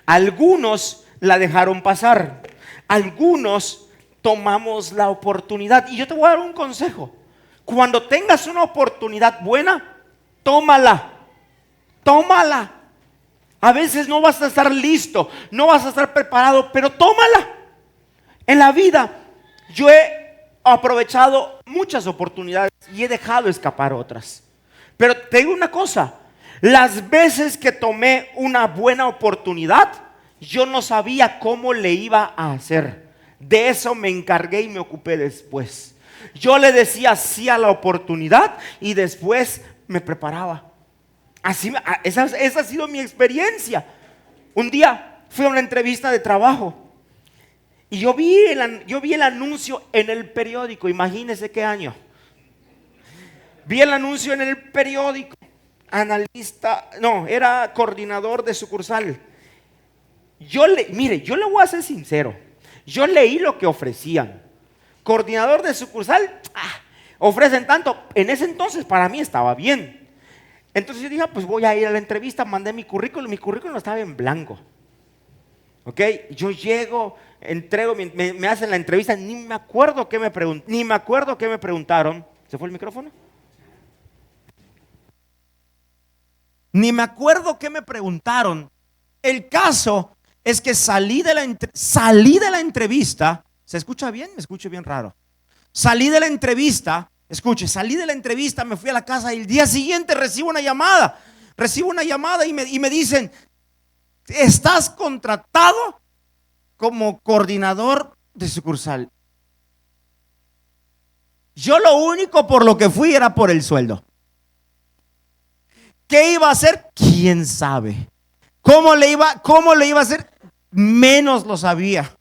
Algunos la dejaron pasar. Algunos tomamos la oportunidad. Y yo te voy a dar un consejo. Cuando tengas una oportunidad buena, tómala. Tómala. A veces no vas a estar listo, no vas a estar preparado, pero tómala. En la vida yo he aprovechado muchas oportunidades y he dejado escapar otras. Pero te digo una cosa: las veces que tomé una buena oportunidad, yo no sabía cómo le iba a hacer. De eso me encargué y me ocupé después. Yo le decía sí a la oportunidad y después me preparaba. Esa ha sido mi experiencia. Un día fui a una entrevista de trabajo y yo vi el anuncio en el periódico. Imagínese qué año. Vi el anuncio en el periódico. Era coordinador de sucursal. Mire, yo le voy a ser sincero. Yo leí lo que ofrecían. Coordinador de sucursal, ofrecen tanto. En ese entonces para mí estaba bien. Entonces yo dije, pues voy a ir a la entrevista, mandé mi currículum estaba en blanco. Ok, yo llego, entrego, me hacen la entrevista, ni me acuerdo qué me preguntaron. ¿Se fue el micrófono? Ni me acuerdo qué me preguntaron. El caso es que salí de la entrevista. ¿Se escucha bien? Me escucho bien raro. Salí de la entrevista, me fui a la casa y el día siguiente recibo una llamada y me dicen, estás contratado como coordinador de sucursal. Yo lo único por lo que fui era por el sueldo. ¿Qué iba a hacer? ¿Quién sabe? ¿Cómo le iba a hacer? Menos lo sabía.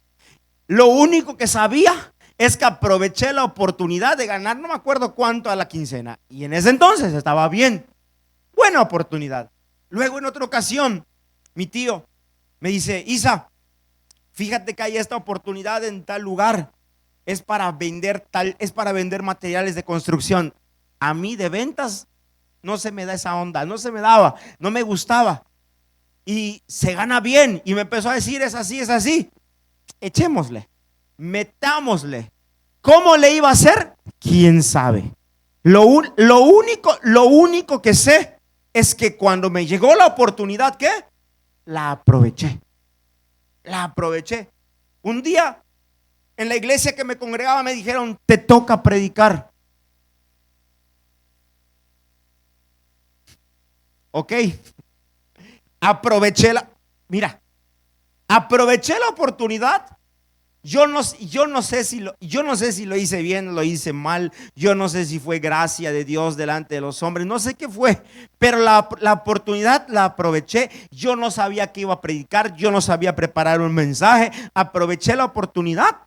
Lo único que sabía es que aproveché la oportunidad de ganar, no me acuerdo cuánto a la quincena. Y en ese entonces estaba bien. Buena oportunidad. Luego en otra ocasión, mi tío me dice, Isa, fíjate que hay esta oportunidad en tal lugar. Es para vender materiales de construcción. A mí de ventas no se me da esa onda, no se me daba, no me gustaba. Y se gana bien. Y me empezó a decir, es así. Echémosle, metámosle. ¿Cómo le iba a hacer? ¿Quién sabe? Lo único que sé es que cuando me llegó la oportunidad, ¿qué? La aproveché. Un día en la iglesia que me congregaba me dijeron, te toca predicar. Ok, aproveché la oportunidad. Yo no sé si lo hice bien, lo hice mal. Yo no sé si fue gracia de Dios delante de los hombres. No sé qué fue, pero la oportunidad la aproveché. Yo no sabía que iba a predicar. Yo no sabía preparar un mensaje. Aproveché la oportunidad.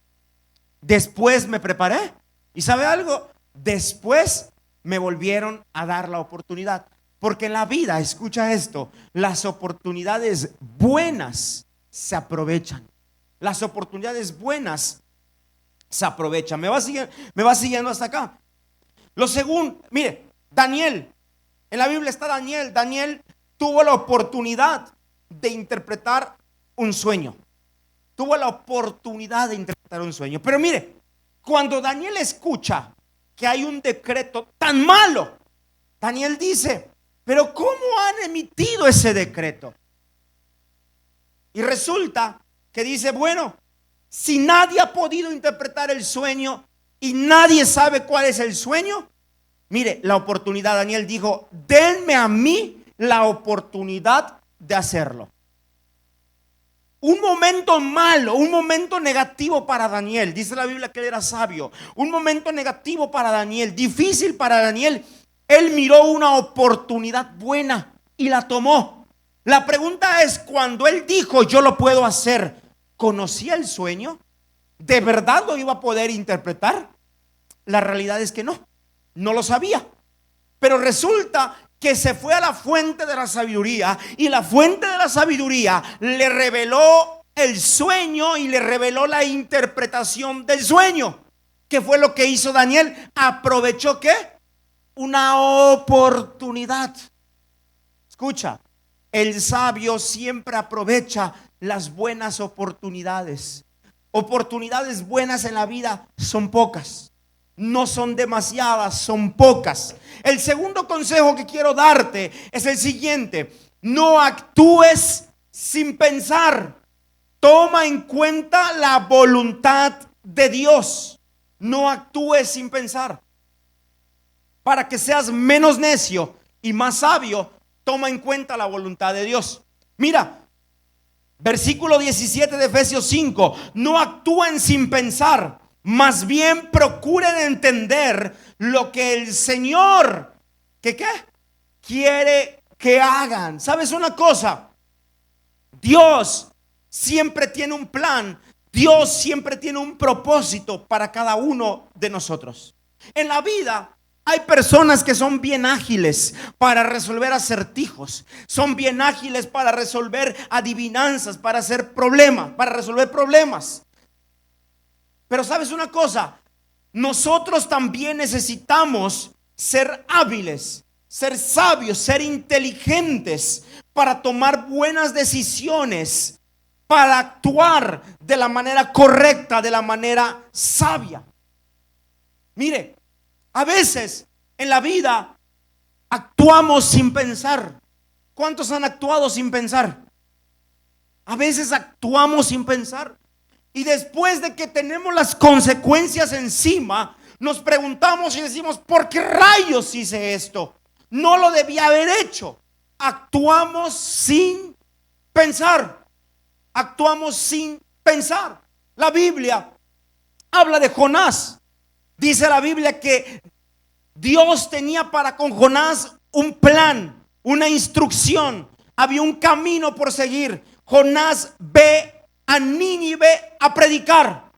Después me preparé. ¿Y sabe algo? Después me volvieron a dar la oportunidad. Porque en la vida, escucha esto, las oportunidades buenas se aprovechan. Las oportunidades buenas se aprovechan. Me va siguiendo hasta acá. Lo segundo, mire, Daniel, en la Biblia está Daniel. Daniel tuvo la oportunidad de interpretar un sueño. Pero mire, cuando Daniel escucha que hay un decreto tan malo, Daniel dice, pero ¿cómo han emitido ese decreto? Y resulta que dice, bueno, si nadie ha podido interpretar el sueño y nadie sabe cuál es el sueño, mire, la oportunidad, Daniel dijo, denme a mí la oportunidad de hacerlo. Un momento malo, un momento negativo para Daniel. Dice la Biblia que él era sabio. Un momento negativo para Daniel, difícil para Daniel. Él miró una oportunidad buena y la tomó. La pregunta es, cuando él dijo, yo lo puedo hacer, ¿conocía el sueño? ¿De verdad lo iba a poder interpretar? La realidad es que no lo sabía. Pero resulta que se fue a la fuente de la sabiduría y la fuente de la sabiduría le reveló el sueño y le reveló la interpretación del sueño. ¿Qué fue lo que hizo Daniel? ¿Aprovechó qué? Una oportunidad. Escucha, el sabio siempre aprovecha las buenas oportunidades. Oportunidades buenas en la vida son pocas. No son demasiadas, son pocas. El segundo consejo que quiero darte es el siguiente: no actúes sin pensar. Toma en cuenta la voluntad de Dios. No actúes sin pensar. Para que seas menos necio y más sabio, toma en cuenta la voluntad de Dios. Mira, versículo 17 de Efesios 5: no actúen sin pensar, más bien procuren entender lo que el Señor quiere que hagan. ¿Sabes una cosa? Dios siempre tiene un plan. Dios siempre tiene un propósito para cada uno de nosotros. En la vida hay personas que son bien ágiles para resolver acertijos, son bien ágiles para resolver adivinanzas, para resolver problemas. Pero ¿sabes una cosa? Nosotros también necesitamos ser hábiles ser sabios, ser inteligentes para tomar buenas decisiones, para actuar de la manera correcta, de la manera sabia. Mire, a veces en la vida actuamos sin pensar. ¿Cuántos han actuado sin pensar? A veces actuamos sin pensar. Y después de que tenemos las consecuencias encima, nos preguntamos y decimos: ¿por qué rayos hice esto? No lo debía haber hecho. Actuamos sin pensar. Actuamos sin pensar. La Biblia habla de Jonás. Dice la Biblia que Dios tenía para con Jonás un plan, una instrucción. Había un camino por seguir. Jonás ve a Nínive a predicar.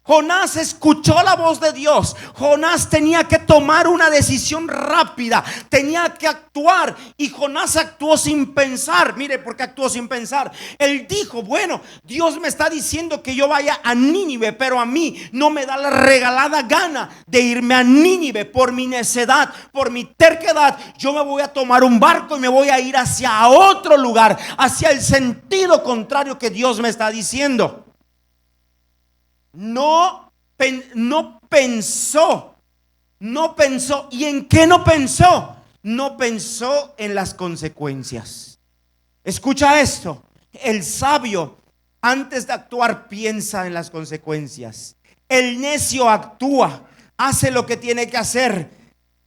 Jonás escuchó la voz de Dios. Jonás tenía que tomar una decisión rápida, tenía que actuar, y Jonás actuó sin pensar. Mire, ¿por qué actuó sin pensar? Él dijo: bueno, Dios me está diciendo que yo vaya a Nínive, pero a mí no me da la regalada gana de irme a Nínive. Por mi necedad, por mi terquedad, yo me voy a tomar un barco y me voy a ir hacia otro lugar, hacia el sentido contrario que Dios me está diciendo. No pensó. ¿Y en qué no pensó? No pensó en las consecuencias. Escucha esto: el sabio, antes de actuar, piensa en las consecuencias. El necio actúa, hace lo que tiene que hacer,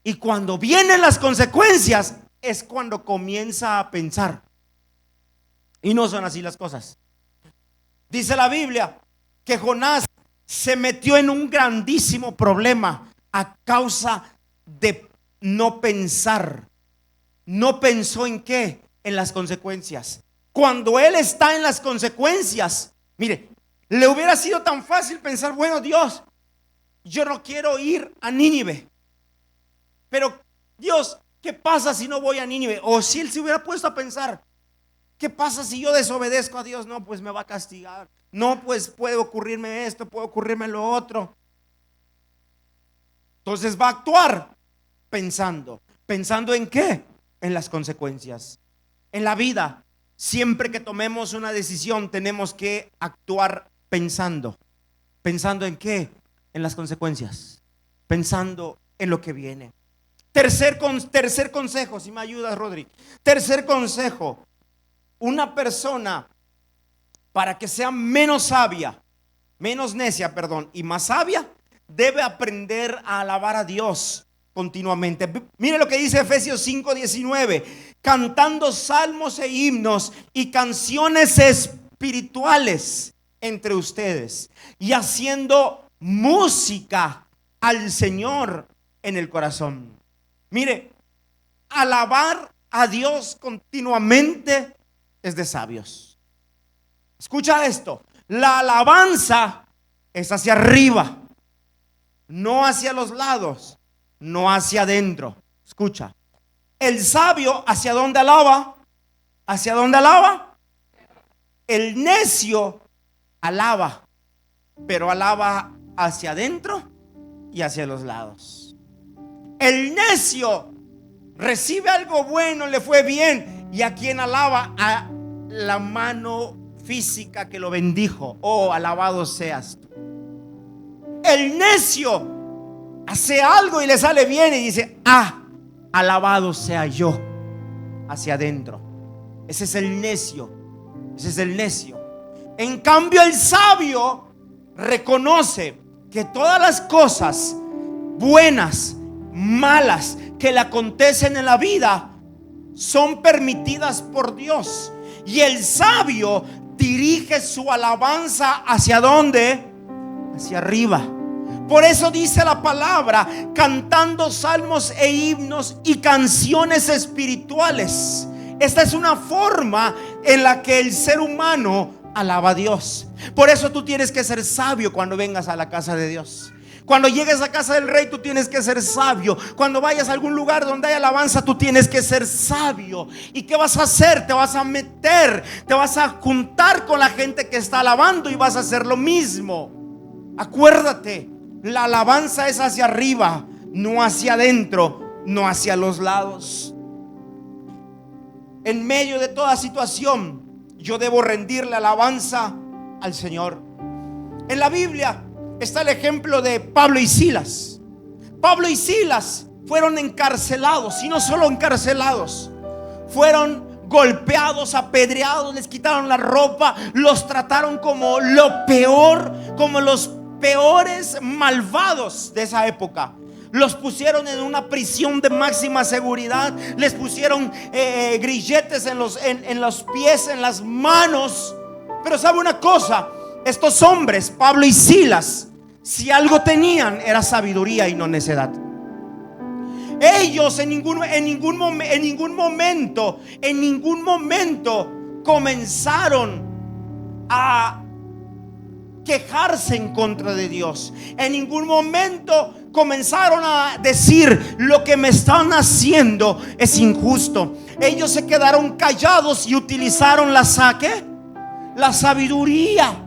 y cuando vienen las consecuencias es cuando comienza a pensar. Y no son así las cosas. Dice la Biblia que Jonás se metió en un grandísimo problema a causa de no pensar. No pensó en qué, en las consecuencias. Cuando él está en las consecuencias, mire, le hubiera sido tan fácil pensar: bueno, Dios, yo no quiero ir a Nínive, pero Dios, ¿qué pasa si no voy a Nínive? O si él se hubiera puesto a pensar: ¿qué pasa si yo desobedezco a Dios? No, pues me va a castigar. No, pues puede ocurrirme esto, puede ocurrirme lo otro. Entonces va a actuar pensando. ¿Pensando en qué? En las consecuencias. En la vida, siempre que tomemos una decisión, tenemos que actuar pensando. ¿Pensando en qué? En las consecuencias. Pensando en lo que viene. Tercer consejo, si me ayudas, Rodri. Tercer consejo: una persona, para que sea menos sabia, menos necia, y más sabia, debe aprender a alabar a Dios continuamente. Mire lo que dice Efesios 5:19: cantando salmos e himnos y canciones espirituales entre ustedes, y haciendo música al Señor en el corazón. Mire, alabar a Dios continuamente es de sabios. Escucha esto: la alabanza es hacia arriba, no hacia los lados, no hacia adentro. Escucha, el sabio, ¿hacia dónde alaba? ¿Hacia dónde alaba? El necio alaba, pero alaba hacia adentro y hacia los lados. El necio recibe algo bueno, le fue bien, y a quien alaba, a la mano física que lo bendijo. Oh, alabado seas tú. El necio hace algo y le sale bien y dice: alabado sea yo, hacia adentro. Ese es el necio. Ese es el necio. En cambio, el sabio reconoce que todas las cosas buenas, malas, que le acontecen en la vida son permitidas por Dios. Y el sabio dirige su alabanza ¿hacia dónde? Hacia arriba. Por eso dice la palabra: cantando salmos e himnos y canciones espirituales. Esta es una forma en la que el ser humano alaba a Dios. Por eso tú tienes que ser sabio cuando vengas a la casa de Dios. Cuando llegues a casa del rey, tú tienes que ser sabio. Cuando vayas a algún lugar donde hay alabanza, tú tienes que ser sabio. ¿Y qué vas a hacer? Te vas a meter, te vas a juntar con la gente que está alabando y vas a hacer lo mismo. Acuérdate, la alabanza es hacia arriba, no hacia adentro, no hacia los lados. En medio de toda situación, yo debo rendirle alabanza al Señor. En la Biblia está el ejemplo de Pablo y Silas. Pablo y Silas fueron encarcelados, y no solo encarcelados, fueron golpeados, apedreados, les quitaron la ropa, los trataron como lo peor, como los peores malvados de esa época. Los pusieron en una prisión de máxima seguridad, les pusieron grilletes en los pies, en las manos. Pero ¿sabe una cosa? Estos hombres, Pablo y Silas, si algo tenían era sabiduría y no necedad. Ellos en ningún momento comenzaron a quejarse en contra de Dios. En ningún momento comenzaron a decir: lo que me están haciendo es injusto. Ellos se quedaron callados y utilizaron la sabiduría.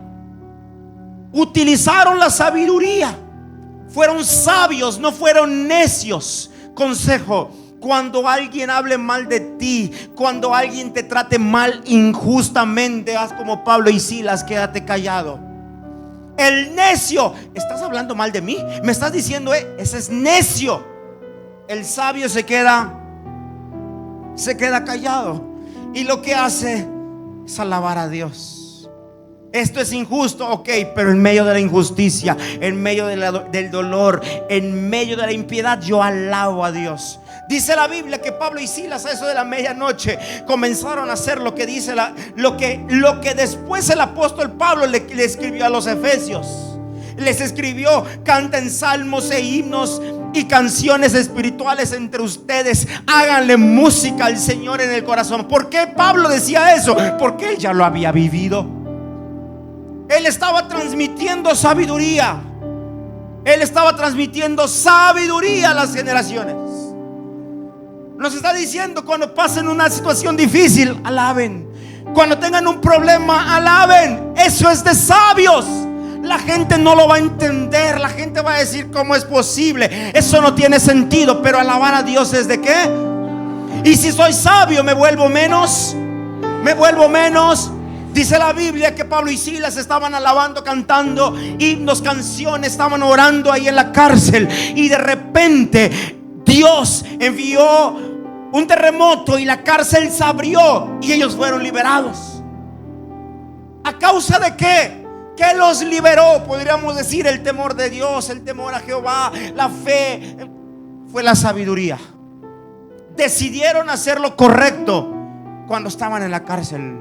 Utilizaron la sabiduría. Fueron sabios, no fueron necios. Consejo: cuando alguien hable mal de ti, cuando alguien te trate mal injustamente, haz como Pablo y Silas, quédate callado. El necio: ¿estás hablando mal de mí? Me estás diciendo, ese es necio. El sabio se queda callado, y lo que hace es alabar a Dios. Esto es injusto, ok, pero en medio de la injusticia, en medio del dolor, en medio de la impiedad, yo alabo a Dios. Dice la Biblia que Pablo y Silas, a eso de la medianoche, comenzaron a hacer lo que dice lo que después el apóstol Pablo le escribió a los efesios. Les escribió: canten salmos e himnos y canciones espirituales entre ustedes, háganle música al Señor en el corazón. ¿Por qué Pablo decía eso? Porque él ya lo había vivido. Él estaba transmitiendo sabiduría. Él estaba transmitiendo sabiduría a las generaciones. Nos está diciendo: cuando pasen una situación difícil, alaben. Cuando tengan un problema, alaben. Eso es de sabios. La gente no lo va a entender. La gente va a decir: ¿cómo es posible? Eso no tiene sentido. Pero alabar a Dios ¿es de qué? Y si soy sabio, me vuelvo menos. Dice la Biblia que Pablo y Silas estaban alabando, cantando himnos, canciones, estaban orando ahí en la cárcel, y de repente Dios envió un terremoto y la cárcel se abrió y ellos fueron liberados. ¿A causa de qué? ¿Qué los liberó? Podríamos decir el temor de Dios, el temor a Jehová, la fe. Fue la sabiduría. Decidieron hacer lo correcto cuando estaban en la cárcel.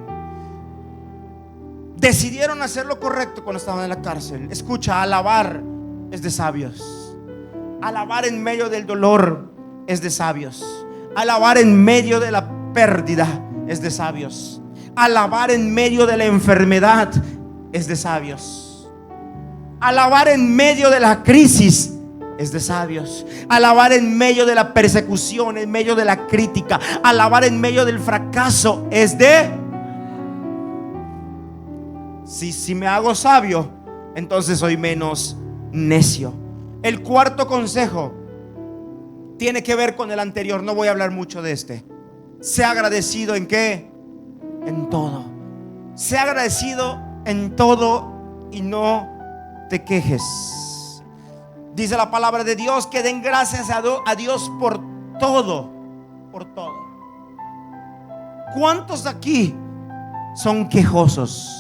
Decidieron hacer lo correcto cuando estaban en la cárcel. Escucha, alabar es de sabios. Alabar en medio del dolor es de sabios. Alabar en medio de la pérdida es de sabios. Alabar en medio de la enfermedad es de sabios. Alabar en medio de la crisis es de sabios. Alabar en medio de la persecución, en medio de la crítica, alabar en medio del fracaso es de... Si me hago sabio, entonces soy menos necio. El cuarto consejo tiene que ver con el anterior. No voy a hablar mucho de este. Sé agradecido ¿en qué? En todo. Sé agradecido en todo y no te quejes. Dice la palabra de Dios que den gracias a Dios por todo. Por todo. ¿Cuántos de aquí son quejosos?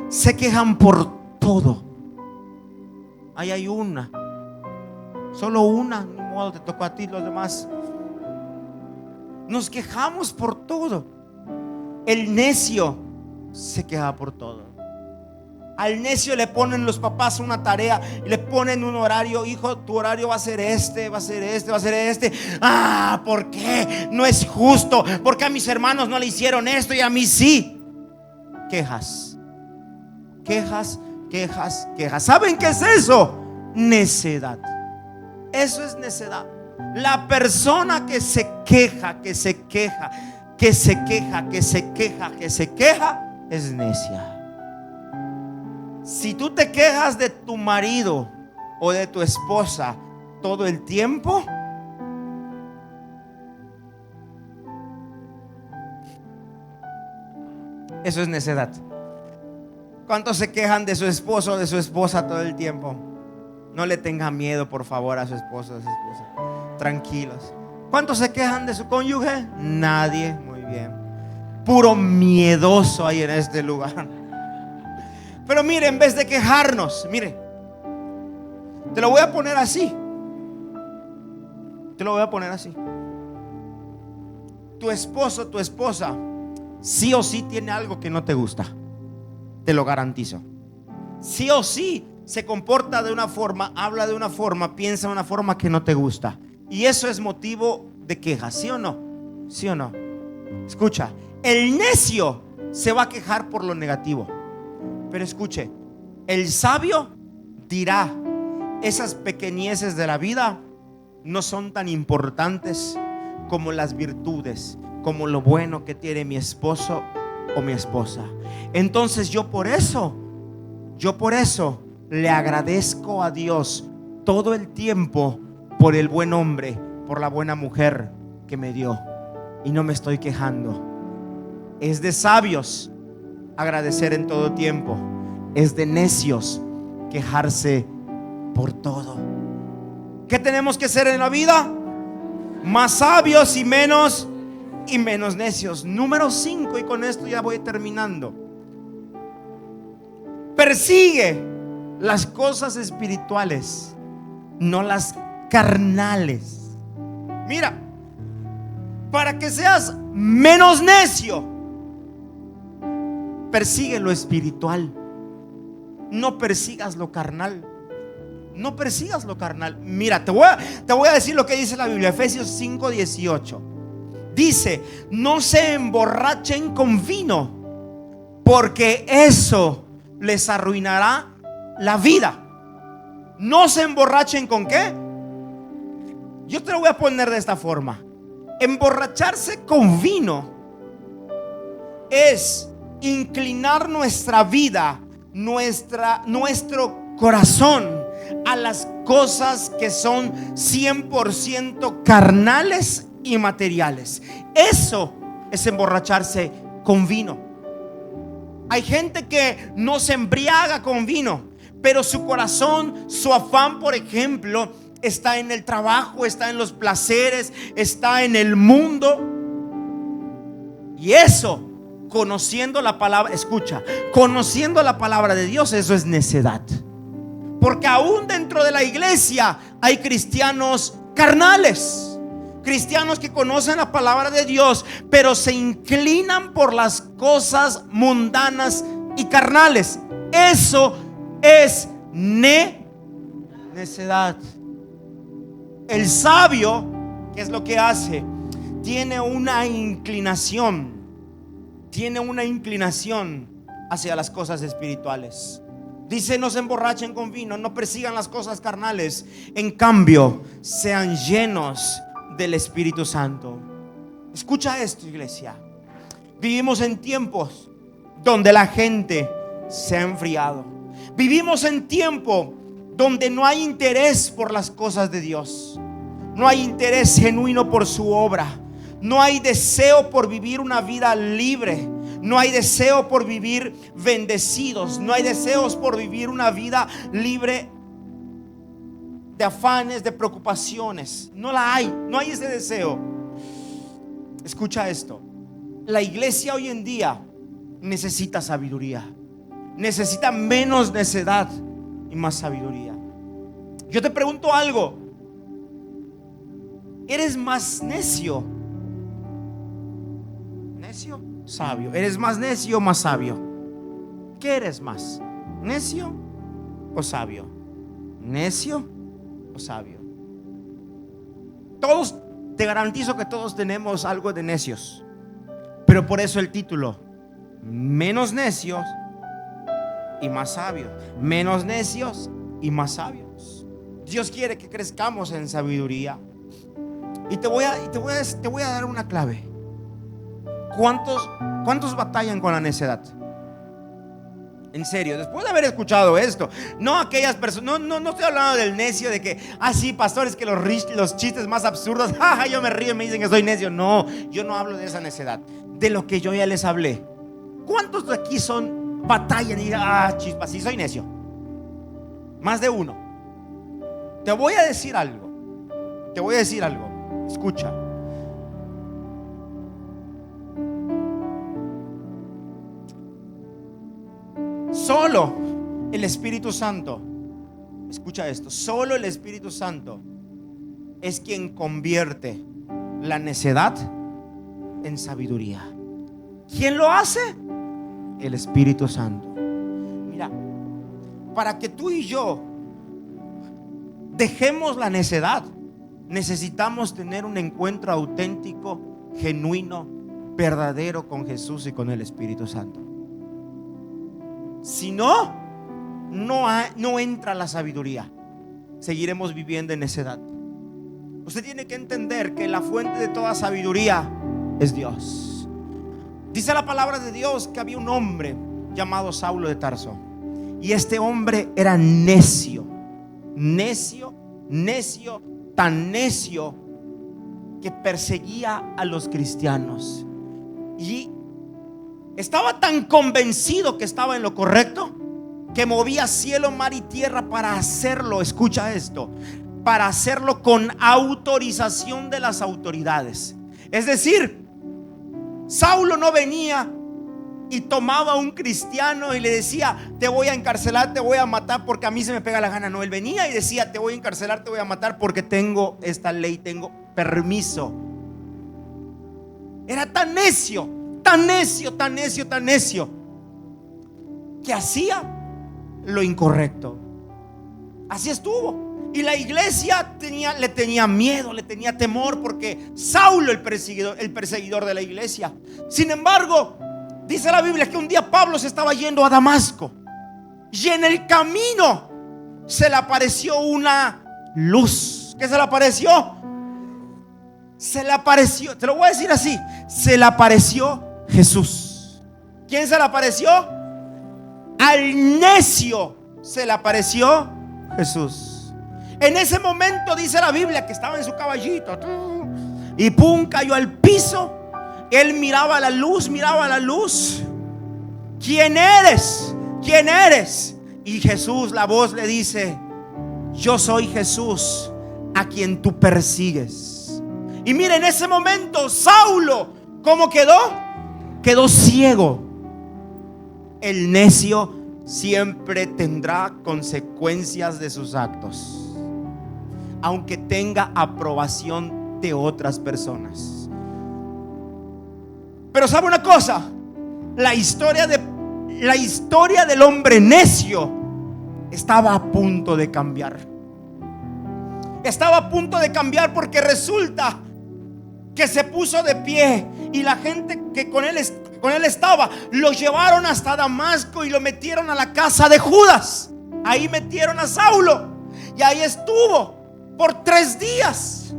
Se quejan por todo. Ahí hay una, solo una, ni modo, te tocó a ti. Los demás nos quejamos por todo. El necio se queja por todo. Al necio le ponen los papás una tarea, le ponen un horario: hijo, tu horario va a ser este, va a ser este, va a ser este. Ah, ¿por qué? No es justo. Porque a mis hermanos no le hicieron esto y a mí sí. Quejas. ¿Saben qué es eso? Necedad. Eso es necedad. La persona que se queja es necia. Si tú te quejas de tu marido o de tu esposa todo el tiempo, Eso es necedad. ¿Cuántos se quejan de su esposo o de su esposa todo el tiempo? No le tengan miedo, por favor, a su esposo o a su esposa. Tranquilos. ¿Cuántos se quejan de su cónyuge? Nadie. Muy bien. Puro miedoso hay en este lugar. Pero mire, en vez de quejarnos, mire, te lo voy a poner así. Te lo voy a poner así. Tu esposo, tu esposa, sí o sí tiene algo que no te gusta. Te lo garantizo. Sí o sí se comporta de una forma, habla de una forma, piensa de una forma que no te gusta. Y eso es motivo de queja, ¿sí o no? ¿Sí o no? Escucha, el necio se va a quejar por lo negativo. Pero escuche, el sabio dirá: esas pequeñeces de la vida no son tan importantes como las virtudes, como lo bueno que tiene mi esposo o mi esposa. Entonces yo por eso le agradezco a Dios todo el tiempo por el buen hombre, por la buena mujer que me dio, y no me estoy quejando. Es de sabios agradecer en todo tiempo, es de necios quejarse por todo. ¿Qué tenemos que hacer en la vida? Más sabios y menos necios. Número 5, y con esto ya voy terminando. Persigue las cosas espirituales, no las carnales. Mira, para que seas menos necio, persigue lo espiritual. No persigas lo carnal. No persigas lo carnal. Mira, te voy a decir lo que dice la Biblia. Efesios 5:18. Dice: no se emborrachen con vino, porque eso les arruinará la vida. No se emborrachen con ¿qué? Yo te lo voy a poner de esta forma. Emborracharse con vino es inclinar nuestra vida, nuestro corazón a las cosas que son 100% carnales y materiales. Eso es emborracharse con vino. Hay gente que no se embriaga con vino, pero su corazón, su afán, por ejemplo, está en el trabajo, está en los placeres, está en el mundo. Y eso, conociendo la palabra, escucha, conociendo la palabra de Dios, eso es necedad. Porque aún dentro de la iglesia hay cristianos carnales, cristianos que conocen la palabra de Dios, pero se inclinan por las cosas mundanas y carnales. Eso es necedad. El sabio, ¿qué es lo que hace? Tiene una inclinación hacia las cosas espirituales. Dice: no se emborrachen con vino, no persigan las cosas carnales. En cambio, sean llenos del Espíritu Santo. Escucha esto, iglesia. Vivimos en tiempos donde la gente se ha enfriado. Vivimos en tiempo donde no hay interés por las cosas de Dios. No hay interés genuino por su obra. No hay deseo por vivir una vida libre. No hay deseo por vivir bendecidos. No hay deseos por vivir una vida libre de afanes, de preocupaciones. No hay ese deseo. Escucha esto. La iglesia hoy en día necesita sabiduría. Necesita menos necedad y más sabiduría. Yo te pregunto algo: ¿eres más necio? ¿Necio? Sabio. ¿Eres más necio o más sabio? ¿Qué eres más? ¿Necio o sabio? ¿Necio o sabio? Todos, te garantizo que todos tenemos algo de necios. Pero por eso el título: menos necios y más sabios. Menos necios y más sabios. Dios quiere que crezcamos en sabiduría. Y te voy a dar una clave. ¿Cuántos batallan con la necedad? En serio, después de haber escuchado esto, no aquellas personas, no estoy hablando del necio de que, sí, pastores, que los chistes más absurdos, yo me río y me dicen que soy necio. No, yo no hablo de esa necedad. De lo que yo ya les hablé. ¿Cuántos de aquí son batallan y chispas, sí soy necio? Más de uno. Te voy a decir algo. Escucha. Solo el Espíritu Santo, escucha esto, solo el Espíritu Santo es quien convierte la necedad en sabiduría. ¿Quién lo hace? El Espíritu Santo. Mira, para que tú y yo dejemos la necedad, necesitamos tener un encuentro auténtico, genuino, verdadero con Jesús y con el Espíritu Santo. Si no, no entra la sabiduría. Seguiremos viviendo en necedad. Usted tiene que entender que la fuente de toda sabiduría es Dios. Dice la palabra de Dios que había un hombre llamado Saulo de Tarso, y este hombre era necio, tan necio que perseguía a los cristianos. Y estaba tan convencido que estaba en lo correcto, que movía cielo, mar y tierra para hacerlo. Escucha esto: para hacerlo con autorización de las autoridades. Es decir, Saulo no venía y tomaba a un cristiano y le decía: te voy a encarcelar, te voy a matar porque a mí se me pega la gana. No, él venía y decía: te voy a encarcelar, te voy a matar porque tengo esta ley, tengo permiso. Era tan necio que hacía lo incorrecto. Así estuvo. Y la iglesia le tenía miedo, le tenía temor, porque Saulo, el perseguidor de la iglesia. Sin embargo, dice la Biblia que un día Pablo se estaba yendo a Damasco, y en el camino se le apareció una luz. ¿Qué se le apareció? Te lo voy a decir así: se le apareció Jesús. ¿Quién se le apareció? Al necio se le apareció Jesús. En ese momento dice la Biblia que estaba en su caballito y pum, cayó al piso. Él miraba la luz. ¿Quién eres? ¿Quién eres? Y Jesús, la voz le dice: yo soy Jesús a quien tú persigues. Y mira, en ese momento Saulo, ¿cómo quedó? Quedó ciego. El necio siempre tendrá consecuencias de sus actos, aunque tenga aprobación de otras personas. Pero ¿sabe una cosa? La historia del hombre necio estaba a punto de cambiar. Estaba a punto de cambiar porque resulta que se puso de pie, y la gente que con él estaba lo llevaron hasta Damasco y lo metieron a la casa de Judas. Ahí metieron a Saulo y ahí estuvo por 3 días.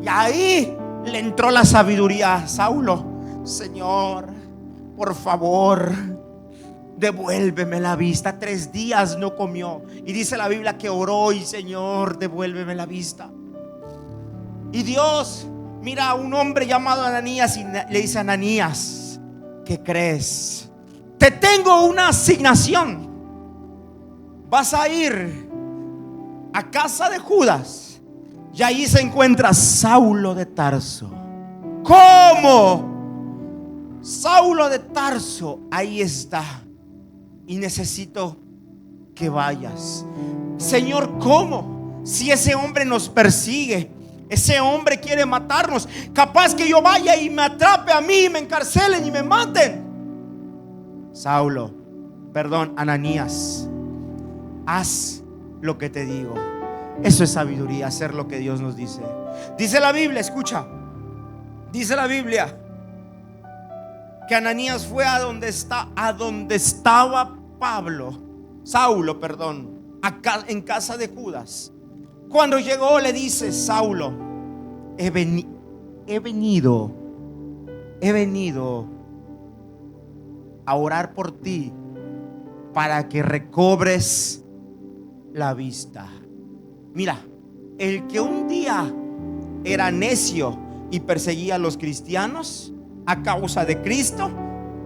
Y ahí le entró la sabiduría a Saulo: Señor, por favor, devuélveme la vista. 3 días no comió, y dice la Biblia que oró: y Señor, devuélveme la vista. Y Dios mira a un hombre llamado Ananías y le dice: Ananías, ¿qué crees? Te tengo una asignación. Vas a ir a casa de Judas, y ahí se encuentra Saulo de Tarso. ¿Cómo? Saulo de Tarso, ahí está, y necesito que vayas. Señor, ¿cómo? Si ese hombre nos persigue, ese hombre quiere matarnos. Capaz que yo vaya y me atrape a mí, me encarcelen y me maten. Ananías, haz lo que te digo. Eso es sabiduría, hacer lo que Dios nos dice. Dice la Biblia, escucha, dice la Biblia que Ananías fue a donde estaba Saulo, acá en casa de Judas. Cuando llegó le dice: Saulo, he venido a orar por ti para que recobres la vista. Mira, el que un día era necio y perseguía a los cristianos a causa de Cristo,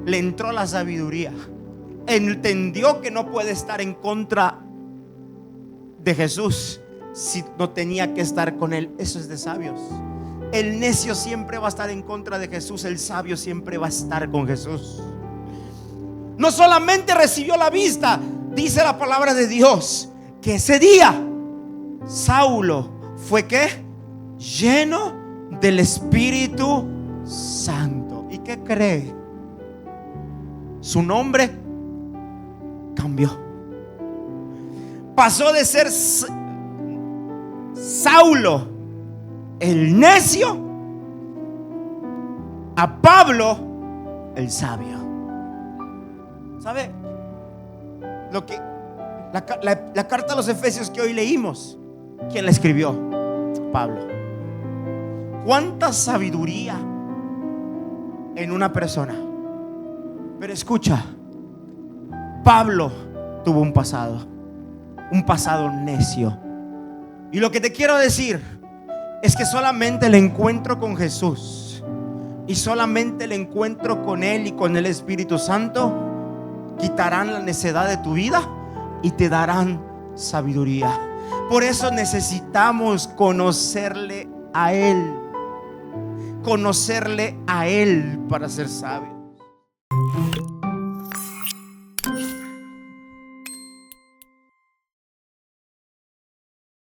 le entró la sabiduría. Entendió que no puede estar en contra de Jesús si no tenía que estar con él. Eso es de sabios. El necio siempre va a estar en contra de Jesús, el sabio siempre va a estar con Jesús. No solamente recibió la vista, dice la palabra de Dios que ese día Saulo fue ¿qué? Lleno del Espíritu Santo. ¿Y qué cree? Su nombre cambió. Pasó de ser Saulo el necio a Pablo el sabio. ¿Sabe? Lo que la carta a los Efesios que hoy leímos, ¿quién la escribió? Pablo. ¿Cuánta sabiduría en una persona? Pero escucha, Pablo tuvo un pasado necio. Y lo que te quiero decir es que solamente el encuentro con Jesús y solamente el encuentro con Él y con el Espíritu Santo quitarán la necedad de tu vida y te darán sabiduría. Por eso necesitamos conocerle a Él para ser sabios.